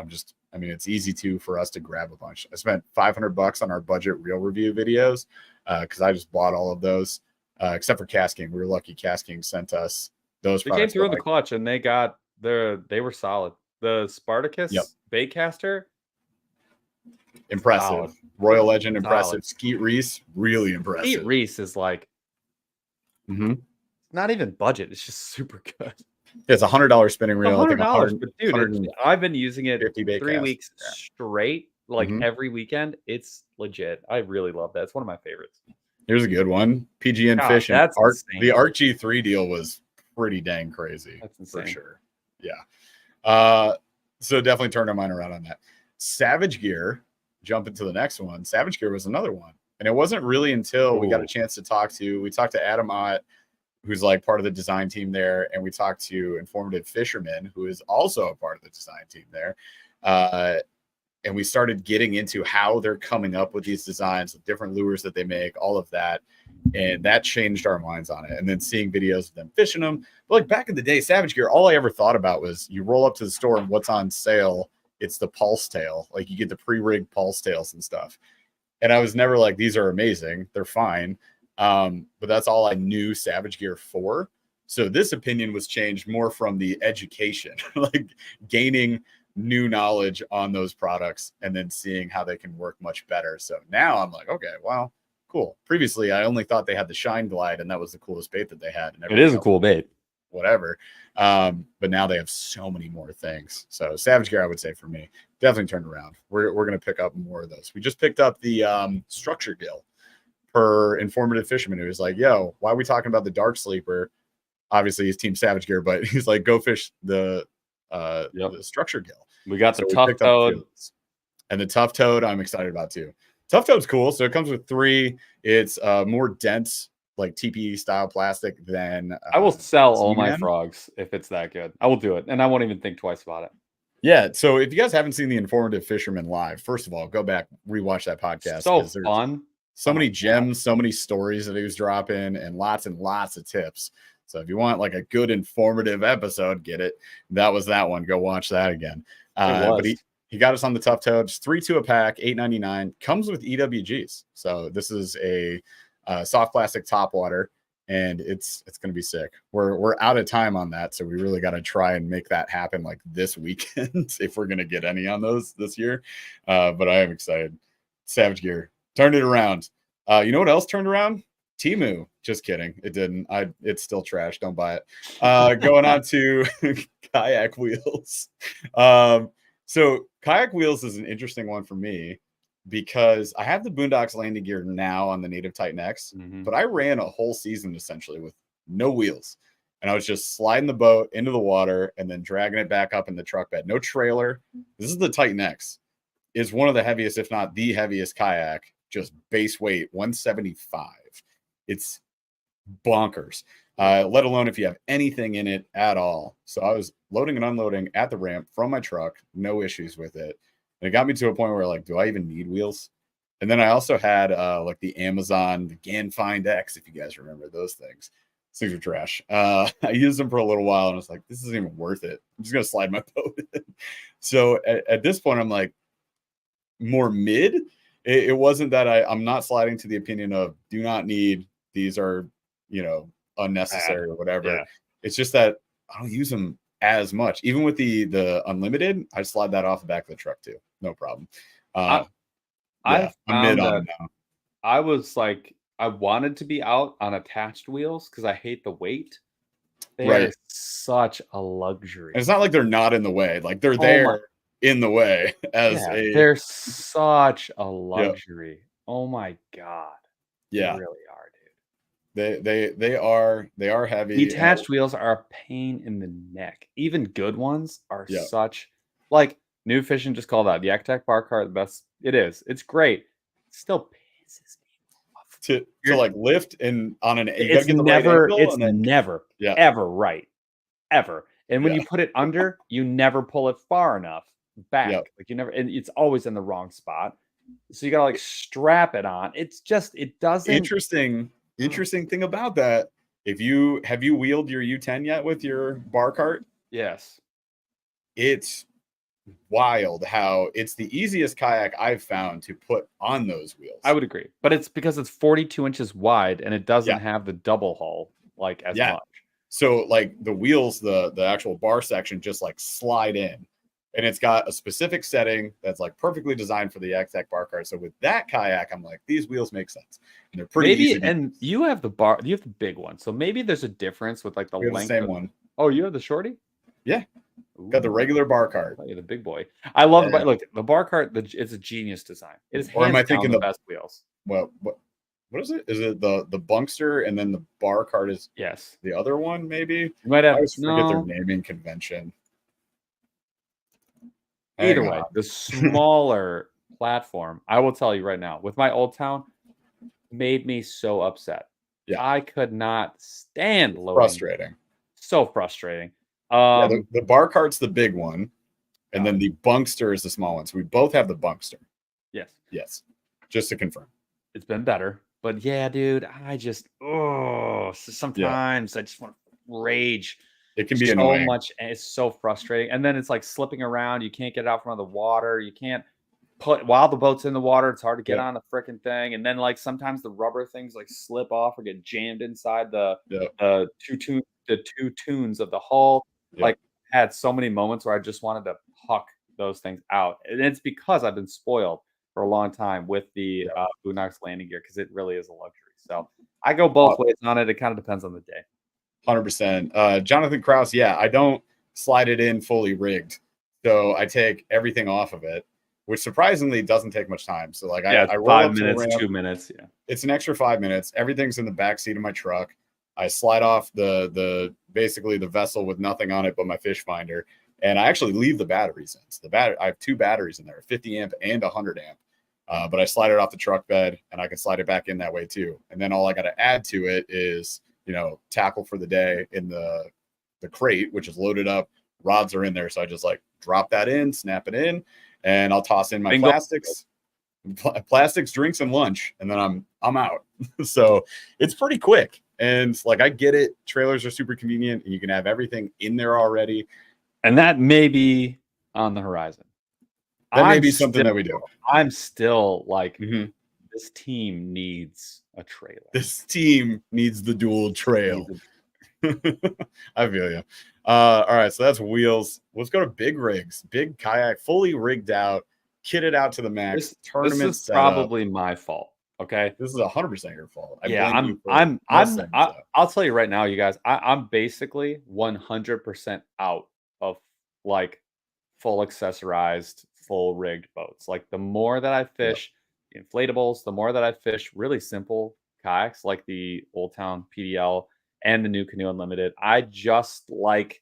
it's easy for us to grab a bunch. I spent $500 on our budget reel review videos because I just bought all of those, except for KastKing. We were lucky. KastKing sent us those. They came through in the clutch, and they were solid. The Spartacus baitcaster, impressive. Solid. Royal Legend, impressive. Skeet Reese, really impressive. Skeet Reese is like not even budget. It's just super good. It's $100 spinning reel. I think $100, but dude, 150 I've been using it bait 3 cast. weeks straight, like Mhm. every weekend. It's legit. I really love that. It's one of my favorites. Here's a good one. PGN God, Fish and that's Arc. insane. The Arc G3 deal was pretty dang crazy. That's insane. For sure. Yeah. So definitely turned our mind around on that. Savage Gear, jump into the next one. Savage Gear was another one. And it wasn't really until we got a chance to talk to Adam Ott, who's like part of the design team there, and we talked to Informative Fisherman, who is also a part of the design team there. And we started getting into how they're coming up with these designs, the different lures that they make, all of that. And that changed our minds on it. And then seeing videos of them fishing them. But like back in the day, Savage Gear, all I ever thought about was you roll up to the store and what's on sale. It's the pulse tail. Like you get the pre-rigged pulse tails and stuff. And I was never like, these are amazing. They're fine. But that's all I knew Savage Gear for. So this opinion was changed more from the education, like gaining new knowledge on those products and then seeing how they can work much better. So now I'm like, okay, well, cool. Previously, I only thought they had the Shine Glide and that was the coolest bait that they had. And it is a cool bait. Whatever. But now they have so many more things. So Savage Gear, I would say for me, definitely turned around. We're going to pick up more of those. We just picked up the Structure Gill per Informative Fisherman, who was like, yo, why are we talking about the Dark Sleeper? Obviously he's Team Savage Gear, but he's like, go fish the Structure Gill. We got the Tough Toad. And the Tough Toad I'm excited about too. Tough Toad's cool. So it comes with 3. It's more dense, like TPE style plastic than I will sell all my frogs if it's that good. I will do it. And I won't even think twice about it. Yeah. So if you guys haven't seen the Informative Fisherman live, first of all, go back, rewatch that podcast. So fun. So many gems, so many stories that he was dropping and lots of tips. So if you want like a good informative episode, get it. That was that one. Go watch that again. But he got us on the Tough Toad. Just 3-2 a pack, $8.99. Comes with EWGs. So this is a soft plastic topwater, and it's going to be sick. We're out of time on that, so we really got to try and make that happen like this weekend if we're going to get any on those this year. But I am excited. Savage Gear turned it around. You know what else turned around? Temu. Just kidding. It didn't. It's still trash. Don't buy it. Going on to kayak wheels. So kayak wheels is an interesting one for me because I have the Boondocks landing gear now on the Native Titan X, but I ran a whole season essentially with no wheels. And I was just sliding the boat into the water and then dragging it back up in the truck bed. No trailer. This is the Titan X. Is one of the heaviest, if not the heaviest kayak, just base weight, 175. It's bonkers, let alone if you have anything in it at all. So I was loading and unloading at the ramp from my truck, no issues with it. And it got me to a point where like, do I even need wheels? And then I also had like the Amazon, the Ganfind X, if you guys remember those things. These things are trash. I used them for a little while and I was like, this isn't even worth it. I'm just going to slide my boat in. So at this point, I'm like more mid. It wasn't that I'm not sliding to the opinion of do not need. These are, unnecessary or whatever. Yeah. It's just that I don't use them as much. Even with the unlimited, I slide that off the back of the truck too. No problem. I'm mid on it now. I was like, I wanted to be out on attached wheels because I hate the weight. They are such a luxury. And it's not like they're not in the way. Like they're there in the way they're such a luxury. Yep. Oh my God. Yeah. They really are, dude. They are heavy. The attached wheels are a pain in the neck. Even good ones are such, like New Fishing just called out the Yak Attack bar cart. The best it is. It's great. It still pisses me off. To like lift and on an it's never ever right. Ever. And when you put it under, you never pull it far enough back. Like you never, and it's always in the wrong spot. So you gotta like strap it on. It's just, it doesn't. Interesting thing about that. Have you wheeled your U10 yet with your bar cart? Yes. It's wild how it's the easiest kayak I've found to put on those wheels. I would agree, but it's because it's 42 inches wide and it doesn't have the double hull like as much. So like the wheels, the actual bar section just like slide in, and it's got a specific setting that's like perfectly designed for the Yak Attack bar cart. So with that kayak, I'm like, these wheels make sense. And they're pretty easy. And you have the big one. So maybe there's a difference with like the length. The same one. Oh, you have the shorty? Yeah. Got the regular bar cart. The big boy. I love Yeah. look, the bar cart, it's a genius design. It is Or am I hands down thinking the best wheels. Well, what is it? Is it the Bunkster and then the bar cart is Yes. the other one? Maybe You might I have always forget their naming convention. Either way, the smaller platform, I will tell you right now, with my Old Town, made me so upset. Yeah. I could not stand loading. Frustrating. So frustrating. Yeah, the bar cart's the big one, and then the Bunkster is the small one. So we both have the Bunkster. Yes. Yes. Just to confirm. It's been better. But yeah, dude, I just sometimes I just want to rage. It can be annoying. So much, and it's so frustrating. And then it's like slipping around. You can't get it out from the water. You can't while the boat's in the water. It's hard to get on the freaking thing. And then like sometimes the rubber things like slip off or get jammed inside the two tunes of the hull. Like had so many moments where I just wanted to huck those things out, and it's because I've been spoiled for a long time with the Boondocks landing gear because it really is a luxury. So I go both ways on it. It kind of depends on the day. 100%. Jonathan Krause, I don't slide it in fully rigged. So I take everything off of it, which surprisingly doesn't take much time. So like I roll 5 up to minutes, the ramp, 2 minutes. Yeah. It's an extra 5 minutes. Everything's in the back seat of my truck. I slide off the basically the vessel with nothing on it but my fish finder. And I actually leave the batteries in. So I have 2 batteries in there, a 50 amp and a 100 amp. But I slide it off the truck bed and I can slide it back in that way too. And then all I got to add to it is, tackle for the day in the crate, which is loaded up. Rods are in there. So I just like drop that in, snap it in, and I'll toss in my plastics, drinks, and lunch. And then I'm out. So it's pretty quick. And like, I get it. Trailers are super convenient and you can have everything in there already. And that may be on the horizon. That may be something that we do. I'm still like, this team needs a trailer. This team needs the dual trail. I feel you. All right, so that's wheels. Let's go to big rigs. Big kayak, fully rigged out, kitted out to the max. This is probably my fault. Okay, this is 100% your fault. I'll tell you right now, you guys. I'm basically 100% out of like full accessorized, full rigged boats. Like the more that I fish inflatables, the more that I fish really simple kayaks like the Old Town PDL and the new Canoe Unlimited. I just like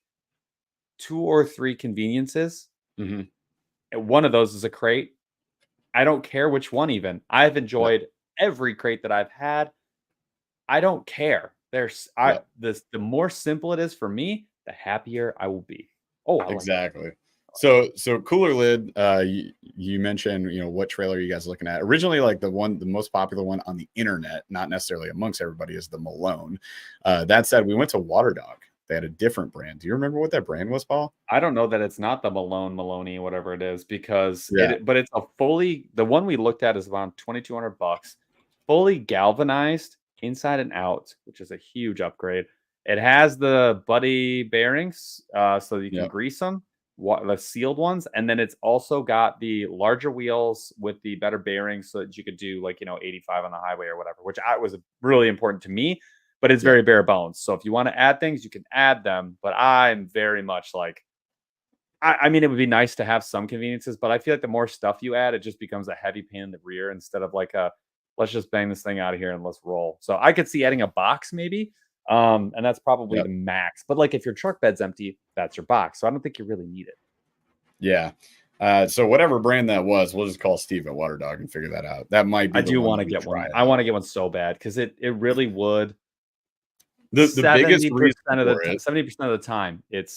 2 or 3 conveniences. And one of those is a crate. I don't care which one even. I've enjoyed every crate that I've had. I don't care. The more simple it is for me, the happier I will be. Exactly. So cooler lid, you mentioned, what trailer you guys are looking at. Originally, like the most popular one on the internet, not necessarily amongst everybody, is the Malone. That said, we went to Waterdog. They had a different brand. Do you remember what that brand was, Paul? I don't know that it's not the Maloney, whatever it is, because but it's the one we looked at is around $2,200, fully galvanized inside and out, which is a huge upgrade. It has the buddy bearings, so you can grease them. The sealed ones, and then it's also got the larger wheels with the better bearings so that you could do 85 on the highway or whatever, which was really important to me, but it's very bare bones. So if you want to add things, you can add them, but I'm very much like, I mean, it would be nice to have some conveniences, but I feel like the more stuff you add, it just becomes a heavy pain in the rear instead of like let's just bang this thing out of here and let's roll. So I could see adding a box maybe. And that's probably the max. But like if your truck bed's empty, that's your box. So I don't think you really need it. Yeah. So whatever brand that was, we'll just call Steve at Waterdog and figure that out. That might be. I do want to get one. I want to get one so bad because it really would. The biggest reason 70% of the time, it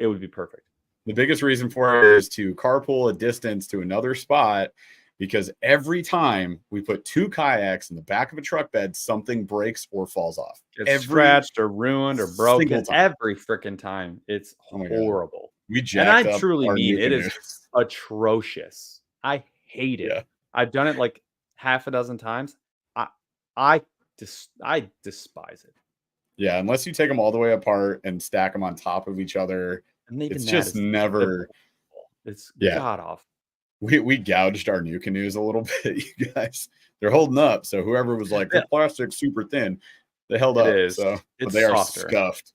would be perfect. The biggest reason for it is to carpool a distance to another spot. Because every time we put 2 kayaks in the back of a truck bed, something breaks or falls off. It's scratched or ruined or broken every freaking time. It's horrible. I truly mean it is atrocious. I hate it. Yeah. I've done it like half a dozen times. I despise it. Yeah, unless you take them all the way apart and stack them on top of each other, it's just never. It's god awful. We gouged our new canoes a little bit, you guys. They're holding up. So whoever was like, the plastic's super thin, they held up. So but they are scuffed.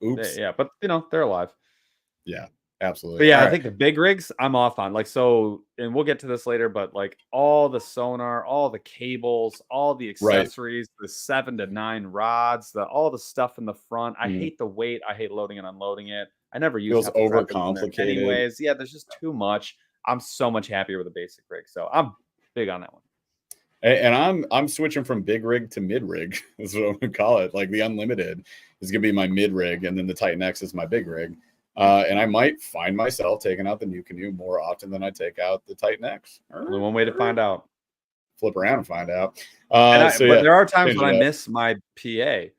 Oops. Yeah, but they're alive. Yeah, absolutely. But yeah, All I right. think the big rigs I'm off on. Like, so, and we'll get to this later, but like all the sonar, all the cables, all the Right. accessories, the 7 to 9 rods, all the stuff in the front. I Mhm. hate the weight. I hate loading and unloading it. I never use Feels half the tripod on there overcomplicated. anyways. Yeah, there's just too much. I'm so much happier with a basic rig. So I'm big on that one. And I'm switching from big rig to mid rig. That's what I'm gonna call it. Like the Unlimited is gonna be my mid rig, and then the Titan X is my big rig. And I might find myself taking out the new canoe more often than I take out the Titan X. Only one way to find out. Flip around and find out. But Yeah, there are times change when it I up. miss my PA.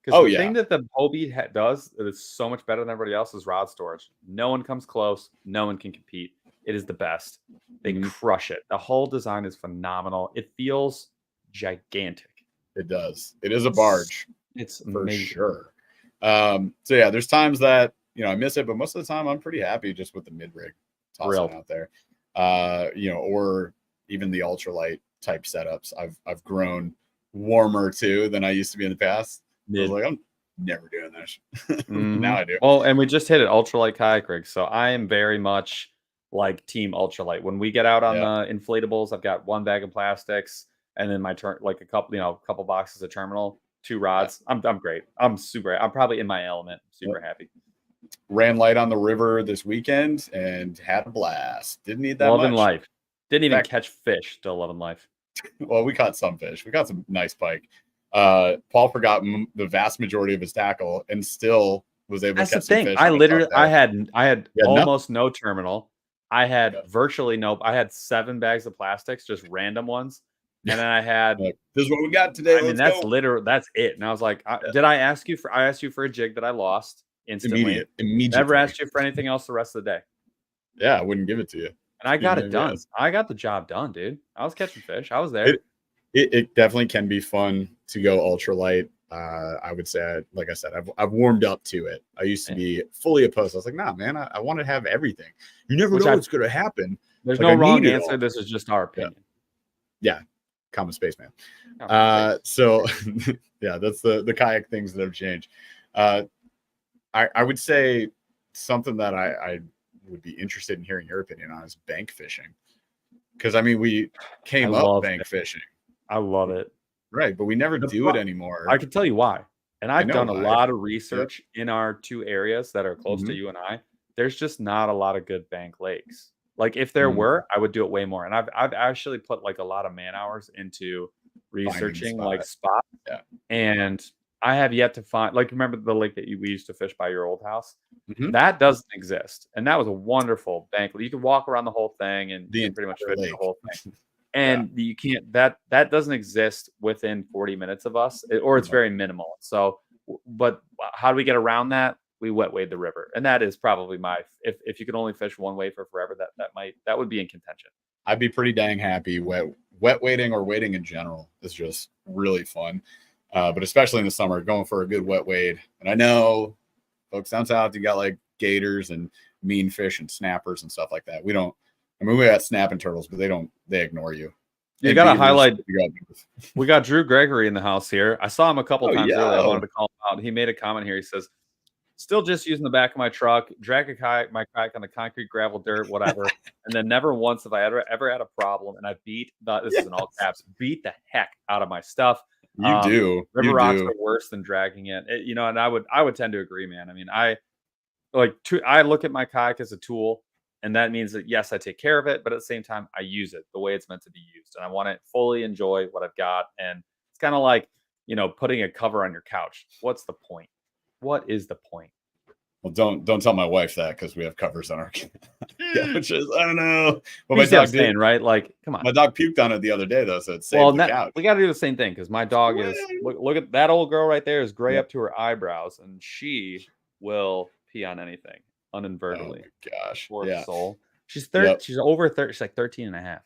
Because Oh the yeah. thing that the Hobie does that is so much better than everybody else is rod storage. No one comes close. No one can compete. It is the best. They Mhm. crush it. The whole design is phenomenal. It feels gigantic. It does. It is a barge It's for amazing. sure. So yeah, there's times that I miss it, but most of the time I'm pretty happy just with the mid rig tossing out there. Or even the ultralight type setups. I've grown warmer too than I used to be in the past. I was like, I'm never doing this. Now I do. Well, and we just hit it ultralight kayak rig. So I am very much like team ultralight. When we get out on Yeah. the inflatables, I've got one bag of plastics and then like a couple boxes of terminal, 2 rods. I'm great. I'm probably in my element. Super happy. Ran light on the river this weekend and had a blast. Didn't need that Loving much. life. Didn't even Fact- catch fish. Still loving life. Well, we caught some fish. We got some nice pike. Paul forgot the vast majority of his tackle and still was able That's to the catch some thing. fish. I on a tough literally, day. I had You had almost no terminal. I had Yeah. virtually no. I had 7 bags of plastics, just random ones, and then I had. Like, this is what we got today. I mean, Let's go. that's it. And I was like, Yeah. did I ask you for? I asked you for a jig that I lost instantly. Immediately. Never asked you for anything else the rest of the day. Yeah, I wouldn't give it to you. And I got it Even done. yes. I got the job done, dude. I was catching fish. I was there. It definitely can be fun to go ultralight. I would say, like I said, I've warmed up to it. I used to be fully opposed. I was like, nah, man, I want to have everything. You never know what's going to happen. There's Like, no I wrong need it answer. all. This is just our opinion. Yeah. Common spaceman. Space. Yeah, that's the kayak things that have changed. I would say something that I would be interested in hearing your opinion on is bank fishing. Because I mean, we came up bank fishing. I love it. Right, but we never do it anymore. I can tell you why. And I've done a why. lot of research in our 2 areas that are close to you and I. There's just not a lot of good bank lakes. Like if there were, I would do it way more. And I've actually put like a lot of man hours into researching like spots. Yeah. And I have yet to find, like, remember the lake that we used to fish by your old house? Mhm. That doesn't exist. And that was a wonderful bank. You could walk around the whole thing and you can pretty much fish the whole thing. And you can't, that doesn't exist within 40 minutes of us, or it's very minimal. So, but how do we get around that? We wet wade the river. And that is probably if you could only fish one way for forever, that would be in contention. I'd be pretty dang happy. Wet wading or wading in general is just really fun. But especially in the summer, going for a good wet wade. And I know folks down south, you got like gators and mean fish and snappers and stuff like that. We got snapping turtles, but they ignore you. You got to highlight. We got Drew Gregory in the house here. I saw him a couple times earlier. I wanted to call him out. He made a comment here. He says, still just using the back of my truck, drag my kayak on the concrete, gravel, dirt, whatever. And then never once have I ever had a problem. And I this is in all caps, beat the heck out of my stuff. You do. River rocks are worse than dragging it. And I would tend to agree, man. I mean, I look at my kayak as a tool, and that means that yes, I take care of it, but at the same time, I use it the way it's meant to be used, and I want to fully enjoy what I've got. And it's kind of like putting a cover on your couch. What's the point? What is the point? Well, don't tell my wife that because we have covers on our couches. I don't know. But my dog did, right? Like, come on. My dog puked on it the other day though, so it saved the couch. We got to do the same thing because my dog is look at that old girl right there is gray up to her eyebrows, and she will pee on anything uninvertedly. Oh my gosh. Poor soul. She's 30. She's over 30. She's like 13 and a half.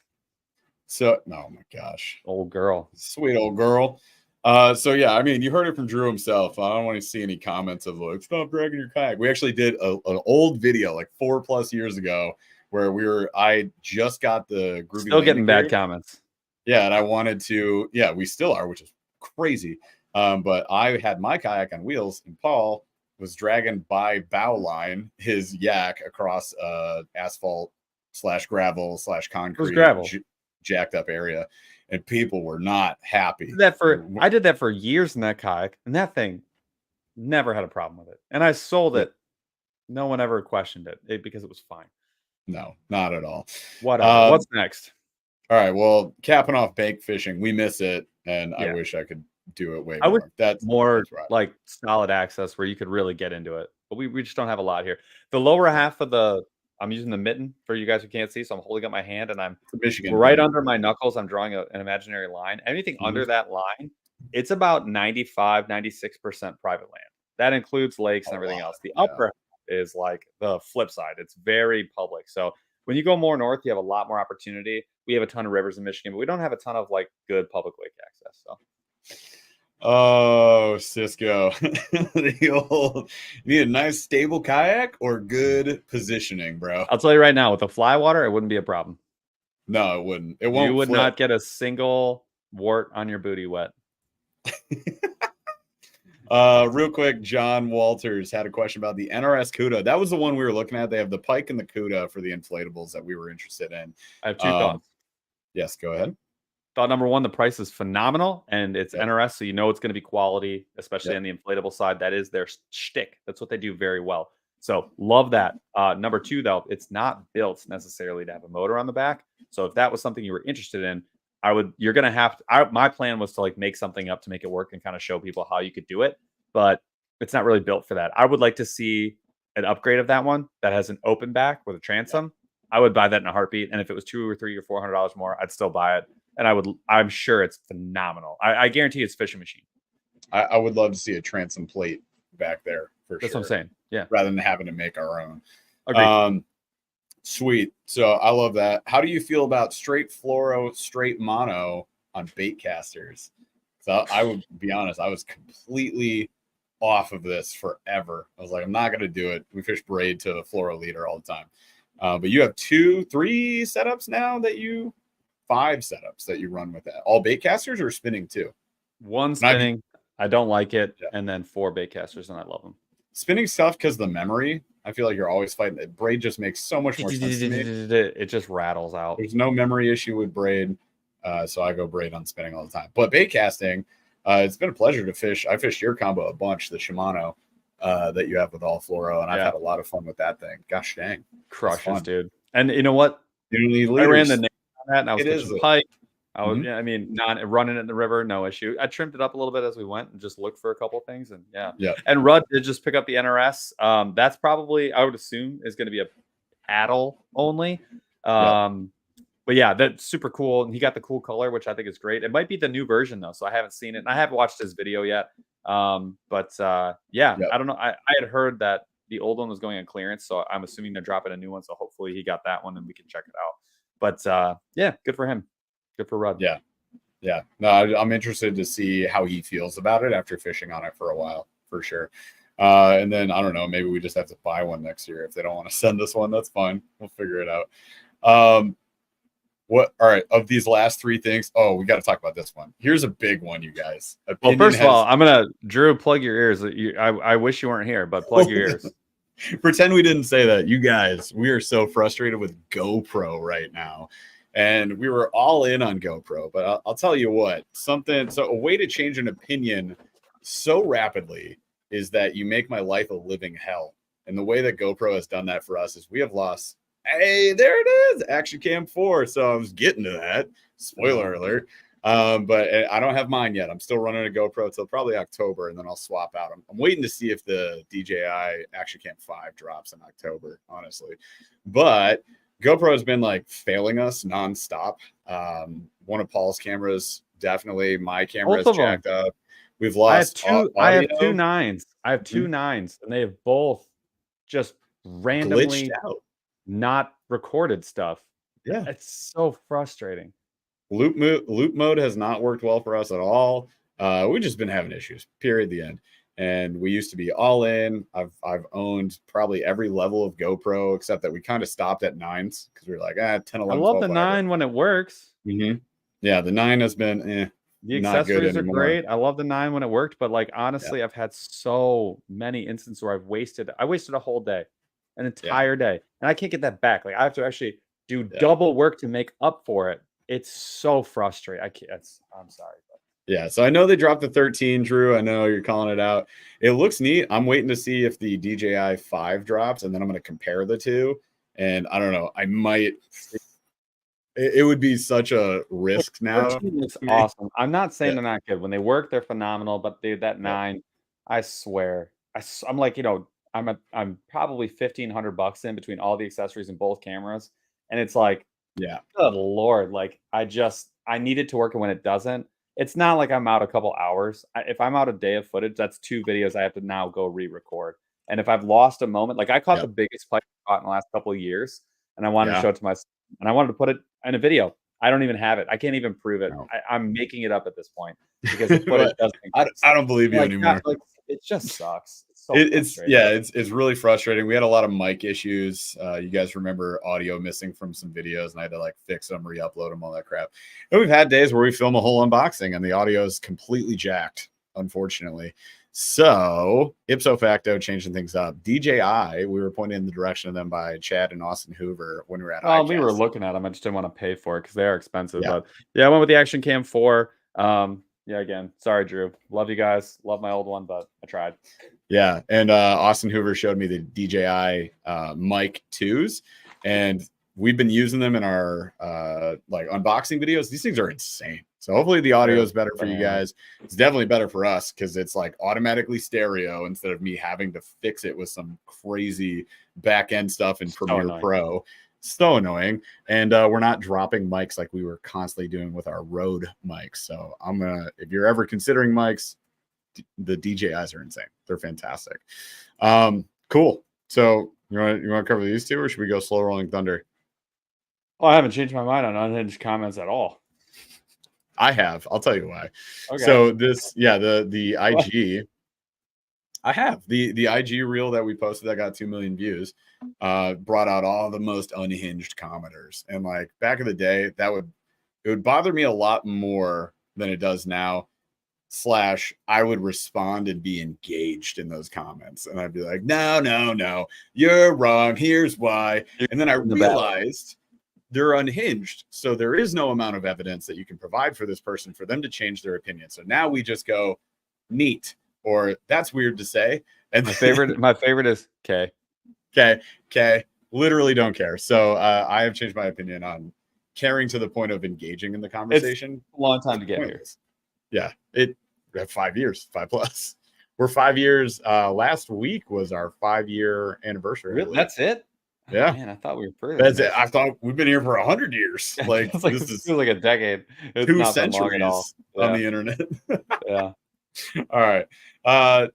So, oh my gosh. Old girl. Sweet old girl. So yeah, I mean, you heard it from Drew himself. I don't want to see any comments of like, stop dragging your kayak. We actually did an old video like 4+ years ago where I just got the groovy. Still getting bad comments. Yeah, and I wanted to, we still are, which is crazy. But I had my kayak on wheels, and Paul was dragging by bow line his Yak across asphalt / gravel / concrete jacked up area, and people were not happy. I did that for years in that kayak, and that thing never had a problem with it. And I sold it. No one ever questioned it because it was fine. No, not at all. Whatever. What's next? All right. Well, capping off bank fishing, we miss it, and I wish I could do it way more. That's right. Like solid access where you could really get into it, but we just don't have a lot here. The lower half of I'm using the mitten for you guys who can't see, so I'm holding up my hand and I'm right under my knuckles. I'm drawing an imaginary line. Anything under that line, it's about 95, 96% private land. That includes lakes and everything else. The upper is like the flip side. It's very public. So when you go more north, you have a lot more opportunity. We have a ton of rivers in Michigan, but we don't have a ton of like good public lake access. So. Oh, Cisco. You need a nice stable kayak or good positioning, bro. I'll tell you right now, with the fly water, it wouldn't be a problem. No, it wouldn't. It won't. You would not get a single wart on your booty wet. Real quick, John Walters had a question about the NRS CUDA. That was the one we were looking at. They have the pike and the CUDA for the inflatables that we were interested in. I have two thoughts. Yes, go ahead. Thought number one, the price is phenomenal, and it's NRS, so you know it's going to be quality, especially on the inflatable side. That is their shtick. That's what they do very well. So love that. Number two, though, it's not built necessarily to have a motor on the back. So if that was something you were interested in, you're going to have to, my plan was to like make something up to make it work and kind of show people how you could do it, but it's not really built for that. I would like to see an upgrade of that one that has an open back with a transom. I would buy that in a heartbeat. And if it was $200 or $300 or $400 more, I'd still buy it. And I'm sure it's phenomenal. I guarantee it's fishing machine. I would love to see a transom plate back there for That's sure. What I'm saying. Yeah. Rather than having to make our own. Agreed. Sweet. So I love that. How do you feel about straight fluoro, straight mono on bait casters? So I would be honest, I was completely off of this forever. I was like, I'm not going to do it. We fish braid to a fluoro leader all the time. But you have 2, 3 setups now 5 setups that you run with that. All bait casters or spinning too? One spinning. I don't like it. Yeah. And then 4 bait casters and I love them. Spinning stuff because the memory. I feel like you're always fighting it. Braid just makes so much more sense to me. It just rattles out. There's no memory issue with braid. So I go braid on spinning all the time. But bait casting, it's been a pleasure to fish. I fished your combo a bunch, the Shimano that you have with all fluoro, and I've had a lot of fun with that thing. Gosh dang. Crushes, dude. And you know what? You don't need leaders. I ran the nail on that and I was fishing pike. I was, not running it in the river, no issue. I trimmed it up a little bit as we went and just looked for a couple of things. And And Rudd did just pick up the NRS. That's probably, I would assume, is going to be a paddle only. But yeah, that's super cool. And he got the cool color, which I think is great. It might be the new version though, so I haven't seen it. And I haven't watched his video yet. I don't know. I had heard that the old one was going on clearance, so I'm assuming they're dropping a new one. So hopefully he got that one and we can check it out. But good for him. Good for Rudd. Yeah. No, I'm interested to see how he feels about it after fishing on it for a while, for sure. And then I don't know, maybe we just have to buy one next year. If they don't want to send us one, that's fine. We'll figure it out. All right, of these last 3 things, we got to talk about this one. Here's a big one, you guys. Well, first of all, I'm gonna Drew, plug your ears. I wish you weren't here, but plug your ears. Pretend we didn't say that. You guys, we are so frustrated with GoPro right now. And we were all in on GoPro, but I'll tell you what, so a way to change an opinion so rapidly is that you make my life a living hell. And the way that GoPro has done that for us is we have lost, hey, there it is, Action Cam 4. So I was getting to that, spoiler alert. But I don't have mine yet. I'm still running a GoPro till probably October, and then I'll swap out. I'm waiting to see if the DJI Action Cam 5 drops in October, honestly. But GoPro has been like failing us nonstop. One of Paul's cameras, definitely. My camera is jacked up. We've lost. I have 2 9s. I have 2 9s, and they have both just randomly not recorded stuff. Yeah, it's so frustrating. Loop mode has not worked well for us at all. We've just been having issues. Period. The end. And we used to be all in. I've owned probably every level of GoPro except that we kind of stopped at 9s because we were like, 10, 11, I love 12, the 9 when it works. Yeah, the 9 has been The not good accessories are anymore. great. I love the 9 when it worked, but, like, honestly, I've had so many instances where I wasted a whole day, an Yeah, entire day, and I can't get that back. Like, I have to actually do yeah. double work to make up for it. It's so frustrating. I can't I'm sorry, but Yeah, so I know they dropped the 13, Drew. I know you're calling it out. It looks neat. I'm waiting to see if the DJI 5 drops, and then I'm going to compare the two. And I don't know, I might. It would be such a risk now. 13 looks awesome. I'm not saying Yeah, they're not good. When they work, they're phenomenal, but dude, that yeah, 9, I swear. I'm like, I'm probably 1,500 bucks in between all the accessories and both cameras, and it's like, yeah, good lord, like, I need it to work, and when it doesn't, it's not like I'm out a couple hours. If I'm out a day of footage, that's 2 videos I have to now go re-record, and if I've lost a moment like, I caught yeah, the biggest pike I caught in the last couple of years, and I wanted to yeah. show it to my and I wanted to put it in a video. I don't even have it. I can't even prove it. No. I'm making it up at this point because the footage But doesn't exist. I don't believe you Like, anymore. that like, it just sucks. It's so frustrating. It's really frustrating. We had a lot of mic issues. You guys remember audio missing from some videos, and I had to like fix them, re-upload them, all that crap. And we've had days where we film a whole unboxing and the audio is completely jacked, unfortunately. So ipso facto, changing things up. DJI, we were pointed in the direction of them by Chad and Austin Hoover when we were at We were ICAST. looking at them. I just didn't want to pay for it because they are expensive. Yeah. But yeah, I went with the Action Cam 4. Yeah, again, sorry, Drew. Love you guys. Love my old one, but I tried. Yeah, and Austin Hoover showed me the DJI mic 2s, and we've been using them in our like unboxing videos. These things are insane. So hopefully the audio is better for you guys. It's definitely better for us because it's like automatically stereo instead of me having to fix it with some crazy back end stuff in Premiere Pro. So annoying. And we're not dropping mics like we were constantly doing with our Rode mics. So I'm gonna, if you're ever considering mics, the DJIs are insane. They're fantastic. Cool. So you want to cover these two, or should we go slow rolling thunder? Well, I haven't changed my mind on unhinged comments at all. I have. I'll tell you why. Okay. So this, yeah, the IG. I have the IG reel that we posted that got 2 million views. Brought out all the most unhinged commenters, and like back in the day, it would bother me a lot more than it does now. / I would respond and be engaged in those comments. And I'd be like, no, you're wrong. Here's why. And then I realized they're unhinged. So there is no amount of evidence that you can provide for this person for them to change their opinion. So now we just go neat, or that's weird to say. And my favorite is K. Literally don't care. So I have changed my opinion on caring to the point of engaging in the conversation. It's a long time to get here. Yeah, we have 5 years, 5+. We're 5 years. Last week was our 5-year anniversary. Really? That's it? Yeah. Oh, man, I thought we were further. That's it. I thought we've been here for 100 years. Like, this is feels like a decade. It's 2 not centuries on the internet. Yeah. All right.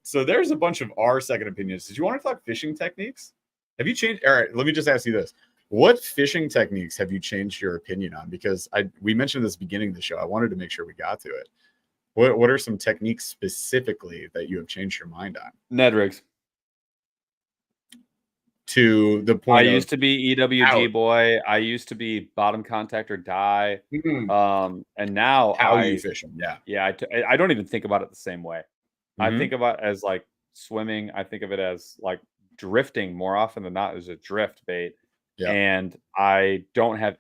So there's a bunch of our second opinions. Did you want to talk fishing techniques? Have you changed? All right. Let me just ask you this. What fishing techniques have you changed your opinion on? Because we mentioned this beginning of the show. I wanted to make sure we got to it. What are some techniques specifically that you have changed your mind on? Ned rigs. To the point I used to be EWG boy. I used to be bottom contact or die. And now how you fish them. Yeah. I don't even think about it the same way. I think about it as like swimming. I think of it as like drifting more often than not as a drift bait. Yeah. And I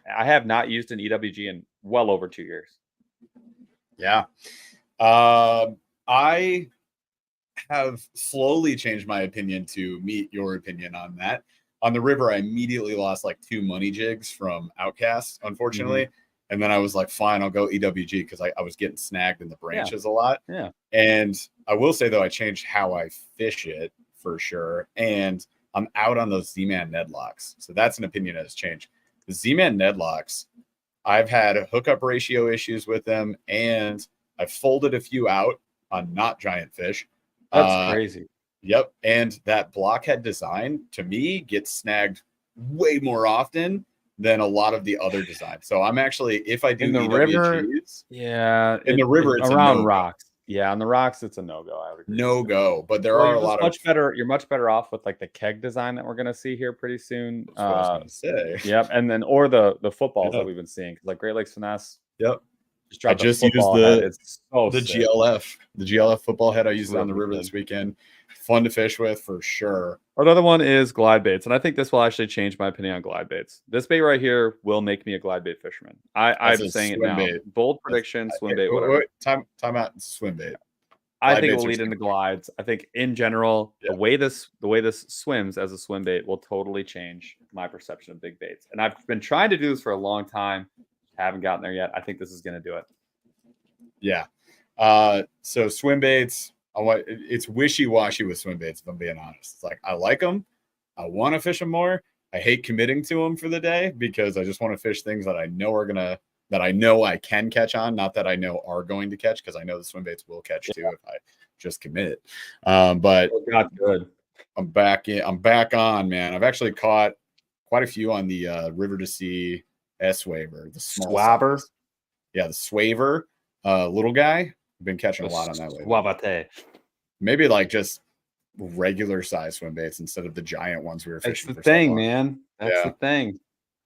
have not used an EWG in well over 2 years. Yeah. I have slowly changed my opinion to meet your opinion on that. On the river, I immediately lost like 2 money jigs from Outcast, unfortunately. And then I was like, fine, I'll go EWG because I was getting snagged in the branches a lot. Yeah. And I will say, though, I changed how I fish it for sure. And I'm out on those Z-Man Ned locks. So that's an opinion that has changed. The Z-Man Ned locks, I've had hookup ratio issues with them, and I've folded a few out on not giant fish. That's crazy. Yep. And that blockhead design, to me, gets snagged way more often than a lot of the other designs. So I'm actually, if I do in the EWGs, river, yeah, in the river, it's around rocks. Yeah, on the rocks, it's a no-go. I would agree. No-go, but there are a lot of You're much better off with like the keg design that we're gonna see here pretty soon. That's what I was gonna say. Yep, and then or the footballs that we've been seeing, like Great Lakes Finesse. Yep. I dropped a just used football head. It's so the sick. GLF football head. I used it on the Really river good. this weekend. Fun to fish with for sure. Another one is glide baits, and I think this will actually change my opinion on glide baits. This bait right here will make me a glide bait fisherman. That's I'm a saying it swim now. bait. Bold That's, prediction, swim bait, whatever. time out. It's a swim bait. I Glide think it baits will are lead into swim bait. glides. I think in general, Yeah. the way this swims as a swim bait will totally change my perception of big baits. And I've been trying to do this for a long time. Haven't gotten there yet. I think this is going to do it. Yeah. So swim baits, it's wishy-washy with swim baits, if I'm being honest. It's like I like them. I want to fish them more. I hate committing to them for the day because I just want to fish things that I know that I know I can catch on, not that I know are going to catch, because I know the swim baits will catch too if I just commit. But Not good. I'm back on, man. I've actually caught quite a few on the River to Sea S-Waver, the small Swabber. size. Yeah, the Swaver, little guy. I've been catching a lot on that lately. Suavate. Maybe like just regular size swim baits instead of the giant ones we were That's fishing. the thing, man. That's the thing.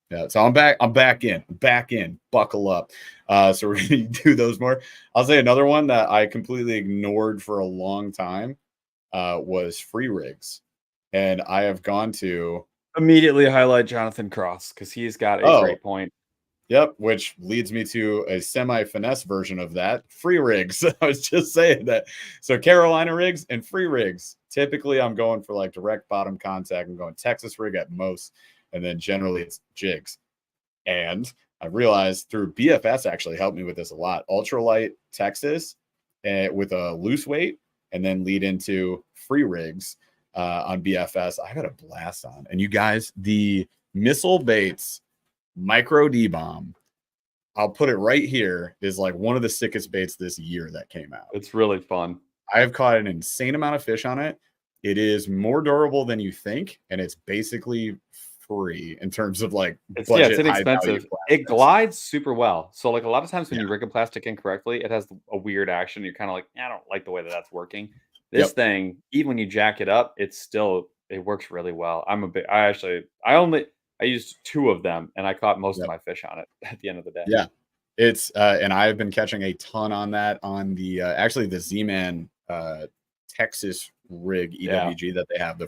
Yeah, so I'm back in. Buckle up. So we're gonna do those more. I'll say another one that I completely ignored for a long time was free rigs, and I have gone to Immediately highlight Jonathan Cross because he's got a great point. Yep, which leads me to a semi-finesse version of that, free rigs. I was just saying that. So Carolina rigs and free rigs. Typically, I'm going for like direct bottom contact. I'm going Texas rig at most, and then generally it's jigs. And I realized through BFS actually helped me with this a lot. Ultralight Texas with a loose weight, and then lead into free rigs on BFS. I had a blast on. And you guys, the missile baits micro D-bomb, I'll put it right here, is like one of the sickest baits this year that came out. It's really fun. I have caught an insane amount of fish on it. It is more durable than you think, and it's basically free in terms of like budget, it's inexpensive. It glides super well. So like a lot of times when you rig a plastic incorrectly, it has a weird action. You're kind of like, I don't like the way that that's working. This thing, even when you jack it up, it works really well. I used 2 of them and I caught most of my fish on it at the end of the day. Yeah. It's and I've been catching a ton on that on the actually the Z-Man Texas rig EWG that they have, the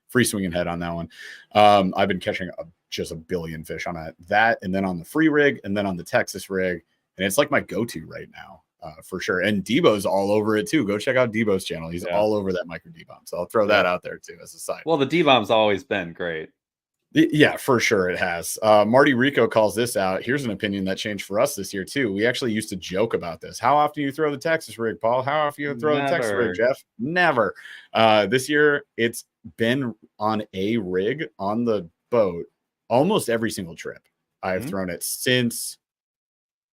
free swinging head on that one. I've been catching just a billion fish on that, and then on the free rig, and then on the Texas rig, and it's like my go-to right now for sure. And Debo's all over it too. Go check out Debo's channel. He's all over that micro D-bomb. So I'll throw that out there too as a side. Well, the D-bomb's always been great. Yeah, for sure it has. Marty Rico calls this out. Here's an opinion that changed for us this year too. We actually used to joke about this. How often you throw the Texas rig, Paul? How often you throw the Texas rig, Jeff? Never. This year it's been on a rig on the boat almost every single trip. I've thrown it since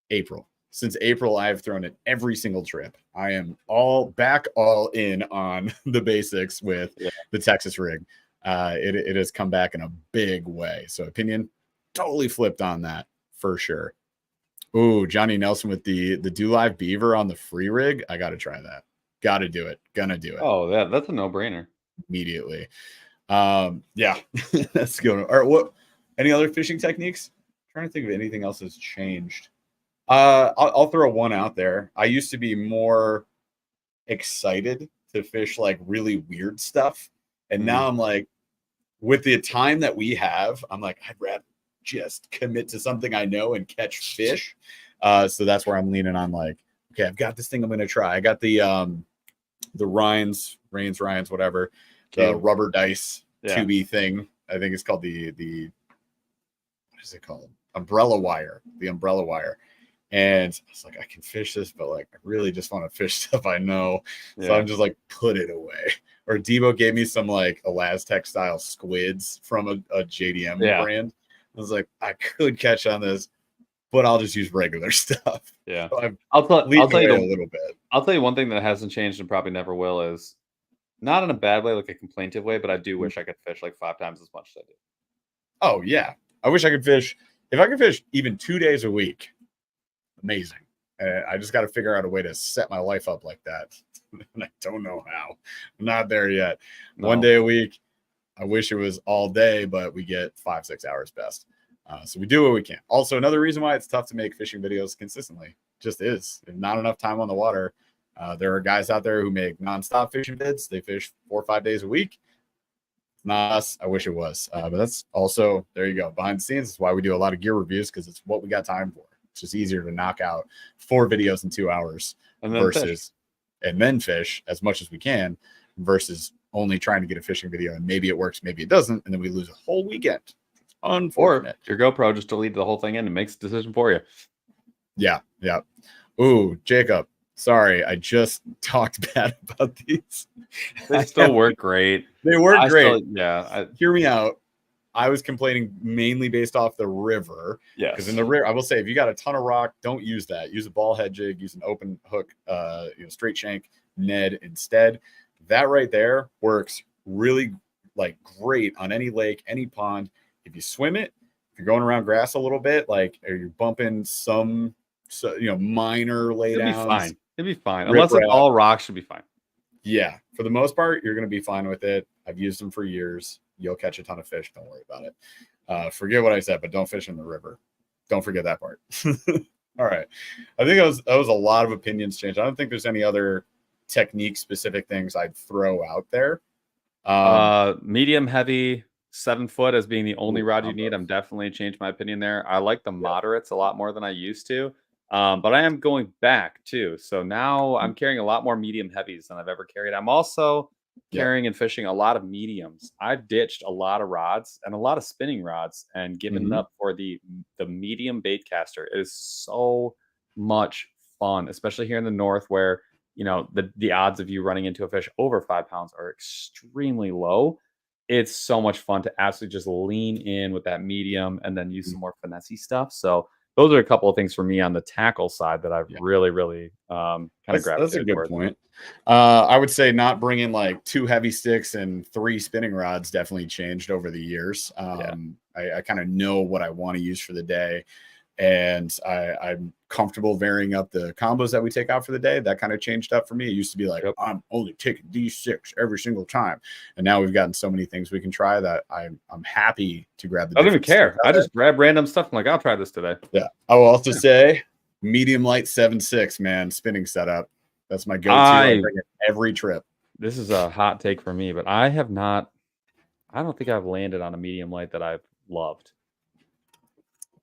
April. Since April, I've thrown it every single trip. I am all in on the basics with the Texas rig. It has come back in a big way. So opinion totally flipped on that for sure. Ooh, Johnny Nelson with the Do Live Beaver on the free rig. I got to try that. Got to do it. Gonna do it. Oh, that's a no-brainer. Immediately. Yeah, that's good. All right, what? Any other fishing techniques? I'm trying to think of anything else that's changed. I'll throw one out there. I used to be more excited to fish like really weird stuff. And now I'm like, with the time that we have, I'm like, I'd rather just commit to something I know and catch fish. So that's where I'm leaning on like, okay, I've got this thing I'm going to try. I got the Ryan's, whatever, the rubber dice 2B thing. I think it's called the what is it called? Umbrella wire, the umbrella wire. And I was like, I can fish this, but like, I really just want to fish stuff I know. So I'm just like, put it away. Or Debo gave me some like Elastec style squids from a JDM brand. I was like, I could catch on this, but I'll just use regular stuff. Yeah. So I'll tell you a little bit. I'll tell you one thing that hasn't changed and probably never will is not in a bad way, like a complaintive way, but I do wish I could fish like 5 times as much as I do. Oh yeah. I wish I could fish. If I could fish even 2 days a week, amazing. I just got to figure out a way to set my life up like that. And I don't know how. I'm not there yet. No. 1 day a week. I wish it was all day, but we get 5-6 hours best. So we do what we can. Also, another reason why it's tough to make fishing videos consistently. just is. Not enough time on the water. There are guys out there who make nonstop fishing vids. They fish 4 or 5 days a week. Not us. I wish it was. But that's also, there you go. Behind the scenes is why we do a lot of gear reviews, because it's what we got time for. It's just easier to knock out 4 videos in 2 hours and then fish as much as we can versus only trying to get a fishing video and maybe it works, maybe it doesn't, and then we lose a whole weekend. It's unfortunate. Or your GoPro just deleted the whole thing in and makes the decision for you. Yeah. Ooh, Jacob. Sorry, I just talked bad about these. They still work great. They work great. Hear me out. I was complaining mainly based off the river. Yeah. Because in the river, I will say, if you got a ton of rock, don't use that. Use a ball head jig. Use an open hook, straight shank Ned instead. That right there works really great on any lake, any pond. If you swim it, if you're going around grass a little bit, or you're bumping some, minor laydowns. It'd be fine. Unless it's all rock, should be fine. Yeah. For the most part, you're going to be fine with it. I've used them for years. You'll catch a ton of fish. Don't worry about it. Forget what I said, but don't fish in the river. Don't forget that part. All right. I think that was a lot of opinions changed. I don't think there's any other technique specific things I'd throw out there. Medium heavy 7 foot as being the only rod you need. I'm definitely changed my opinion there. I like the moderates a lot more than I used to. But I am going back too. So now I'm carrying a lot more medium heavies than I've ever carried. I'm also carrying and fishing a lot of mediums. I've ditched a lot of rods and a lot of spinning rods and given it up for the medium bait caster. It is so much fun, especially here in the north where, the odds of you running into a fish over 5 pounds are extremely low. It's so much fun to absolutely just lean in with that medium and then use some more finesse stuff. So those are a couple of things for me on the tackle side that I've really kind of grabbed. That's a good point. I would say not bringing 2 heavy sticks and 3 spinning rods definitely changed over the years. I kind of know what I want to use for the day, and I'm comfortable varying up the combos that we take out for the day. That kind of changed up for me. It used to be I'm only taking these 6 every single time, and now we've gotten so many things we can try that I'm happy to grab. I don't even care. I just grab random stuff. I'm like, I'll try this today. Yeah. I will also say medium light 7.6, man, spinning setup. That's my go-to. I bring it every trip. This is a hot take for me, but I don't think I've landed on a medium light that I've loved.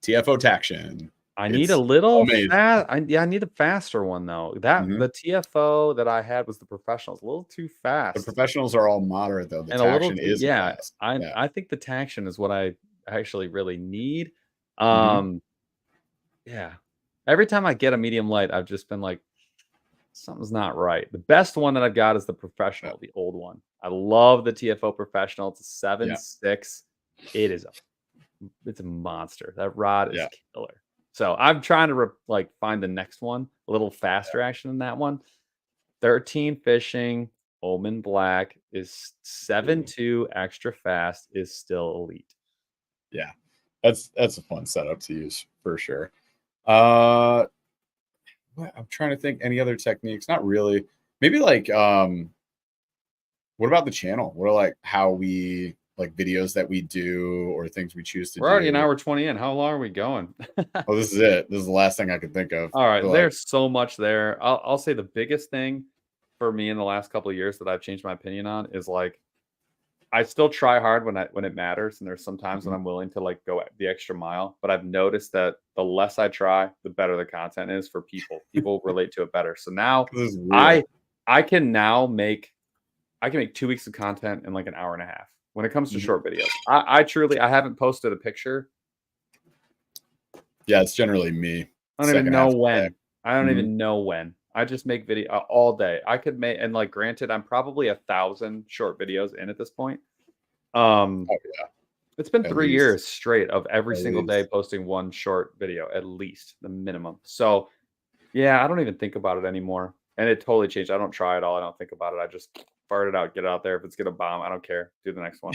TFO Taction. I need a little fast. I need a faster one though. The TFO that I had was the Professionals, a little too fast. The Professionals are all moderate though. The Taction is fast. I think the Taction is what I actually really need. Every time I get a medium light, I've just been like, something's not right. The best one that I've got is the Professional, the old one. I love the TFO Professional. It's a 7.6. It's a monster. That rod is killer. So I'm trying to find the next one, a little faster action than that one. 13 fishing, Omen Black is 7.2 extra fast, is still elite. Yeah, that's a fun setup to use for sure. I'm trying to think any other techniques. Not really. Maybe what about the channel? What are how we videos that we do or things we choose to do? We're already an hour 20 in. How long are we going? Oh, this is it. This is the last thing I could think of. All right. There's so much there. I'll say the biggest thing for me in the last couple of years that I've changed my opinion on is I still try hard when it matters. And there's some times when I'm willing to go the extra mile, but I've noticed that the less I try, the better the content is for people. People relate to it better. So now I can make 2 weeks of content in an hour and a half. When it comes to short videos, I haven't posted a picture. Yeah, it's generally me. I don't even know when. Even know when. I just make video all day. I could make, and granted, I'm probably 1,000 short videos in at this point. It's been 3 years straight of every single day posting one short video, at least the minimum. So yeah, I don't even think about it anymore. And it totally changed. I don't try at all. I don't think about it. I just fart it out, get it out there. If it's gonna bomb, I don't care. Do the next one.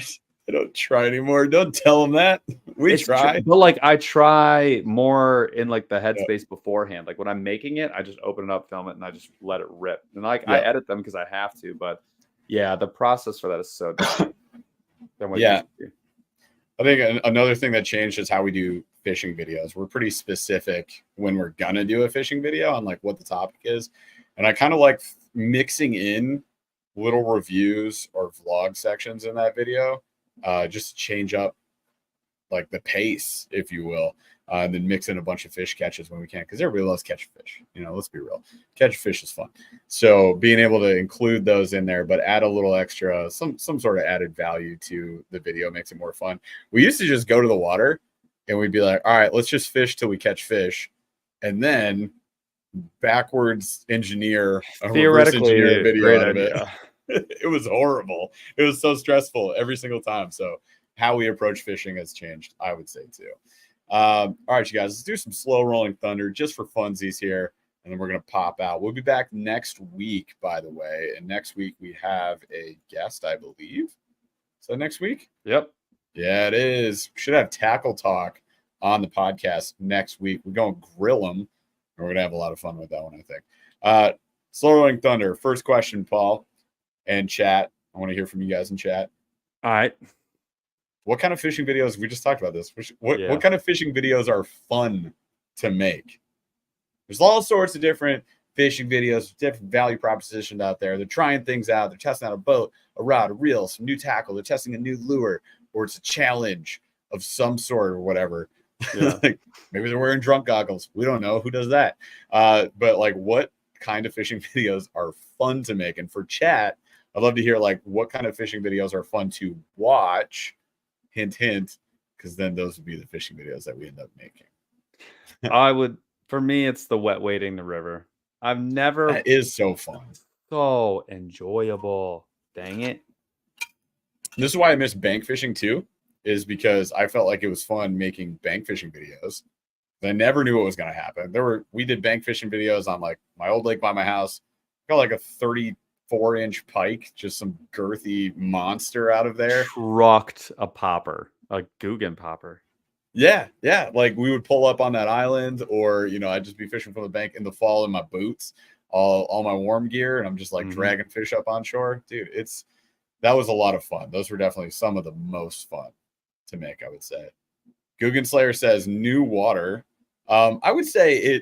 I don't try anymore. Don't tell them that. We try. But I try more in the headspace beforehand. When I'm making it, I just open it up, film it, and I just let it rip. And I edit them because I have to. But yeah, the process for that is so different than what it used to be. I think another thing that changed is how we do fishing videos. We're pretty specific when we're gonna do a fishing video on like what the topic is. And I kind of like mixing in little reviews or vlog sections in that video, just to change up like the pace, if you will, and then mix in a bunch of fish catches when we can, because everybody loves catching fish. You know, let's be real. Catch fish is fun. So being able to include those in there, but add a little extra, some sort of added value to the video makes it more fun. We used to just go to the water and we'd be like, all right, let's just fish till we catch fish. And then backwards engineer a reverse engineer a video out of it. It was horrible. It was so stressful every single time. So how we approach fishing has changed, I would say, too. All right, you guys, let's do some slow rolling thunder just for funsies here, and then we're going to pop out. We'll be back next week, by the way. And next week we have a guest, I believe. Is that next week? Yep. Yeah, it is. We should have Tackle Talk on the podcast next week. We're going to grill them, and we're going to have a lot of fun with that one, I think. Slow rolling thunder. First question, Paul, and chat. I want to hear from you guys in chat. All right. What kind of fishing videos? We just talked about this. What kind of fishing videos are fun to make? There's all sorts of different fishing videos, different value propositions out there. They're trying things out. They're testing out a boat, a rod, a reel, some new tackle. They're testing a new lure, or it's a challenge of some sort or whatever. Yeah. Like maybe they're wearing drunk goggles. We don't know. Who does that? But like, what kind of fishing videos are fun to make? And for chat, I'd love to hear like what kind of fishing videos are fun to watch. Hint, hint, because then those would be the fishing videos that we end up making. For me, it's the wet wading the river. That is so fun. So enjoyable. Dang it. This is why I miss bank fishing too, is because I felt like it was fun making bank fishing videos. I never knew what was going to happen. We did bank fishing videos on like my old lake by my house. Got like a 34-inch pike, just some girthy monster out of there. Trucked a popper, a Guggen popper. Yeah. Like we would pull up on that island, or I'd just be fishing from the bank in the fall in my boots, all my warm gear, and I'm just like dragging fish up on shore. Dude, that was a lot of fun. Those were definitely some of the most fun to make, I would say. Guggen Slayer says new water. I would say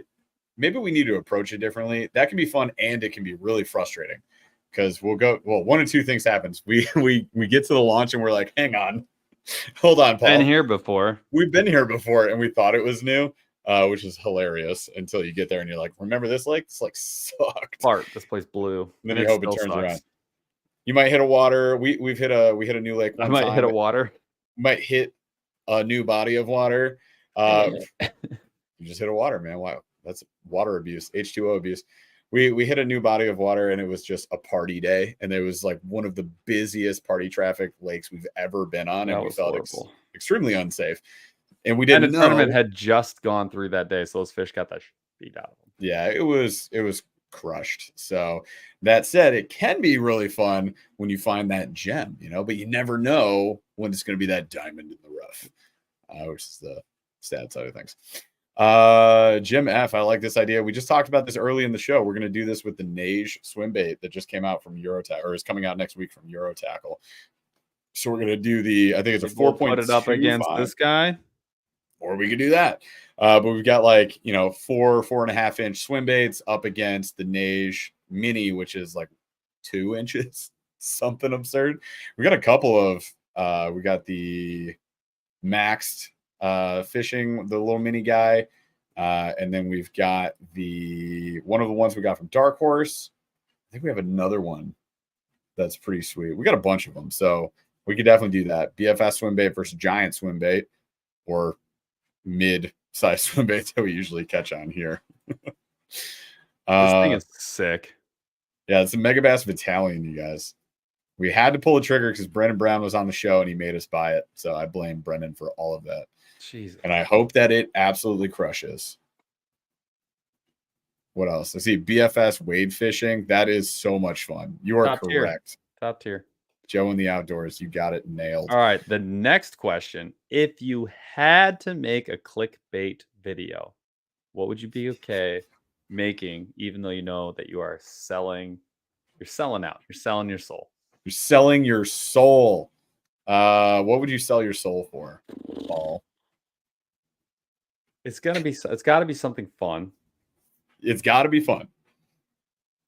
maybe we need to approach it differently. That can be fun and it can be really frustrating. Because one of two things happens. We get to the launch and we're like, hang on, hold on, Paul. Been here before. We've been here before, and we thought it was new, which is hilarious until you get there and you're like, remember this lake? This lake sucked. This place blew. And then you hope it turns around. You might hit a water. We hit a new lake. I might hit a water. Might hit a new body of water. You just hit a water, man. Wow, that's water abuse, H2O abuse. We hit a new body of water, and it was just a party day, and it was like one of the busiest party traffic lakes we've ever been on, and we felt extremely unsafe. And we didn't know. The tournament had just gone through that day, so those fish got that beat out of them. Yeah, it was crushed. So that said, it can be really fun when you find that gem, but you never know when it's going to be that diamond in the rough, which is the sad side of things. Jim F, I like this idea. We just talked about this early in the show. We're going to do this with the Nage swim bait that just came out from Eurotackle, or is coming out next week from Eurotackle. So we're going to do I think it's a 4.25. Put it up against this guy, or we could do that. But we've got 4.5 inch swim baits up against the Nage Mini, which is like 2 inches, something absurd. We got a couple of we got the maxed fishing, the little mini guy, and then we've got one of the ones we got from Dark Horse. I think we have another one that's pretty sweet. We got a bunch of them, so we could definitely do that. BFS swim bait versus giant swim bait, or mid-size swim baits that we usually catch on here. This thing is sick. Yeah, it's a Megabass Battalion, you guys. We had to pull the trigger because Brendan Brown was on the show and he made us buy it. So I blame Brendan for all of that. Jesus. And I hope that it absolutely crushes. What else? I see BFS wade fishing. That is so much fun. You are correct. Top tier. Joe in the outdoors. You got it nailed. All right. The next question. If you had to make a clickbait video, what would you be okay making, even though you know that you are selling? You're selling out. You're selling your soul. You're selling your soul. What would you sell your soul for, Paul? It's got to be something fun. It's got to be fun,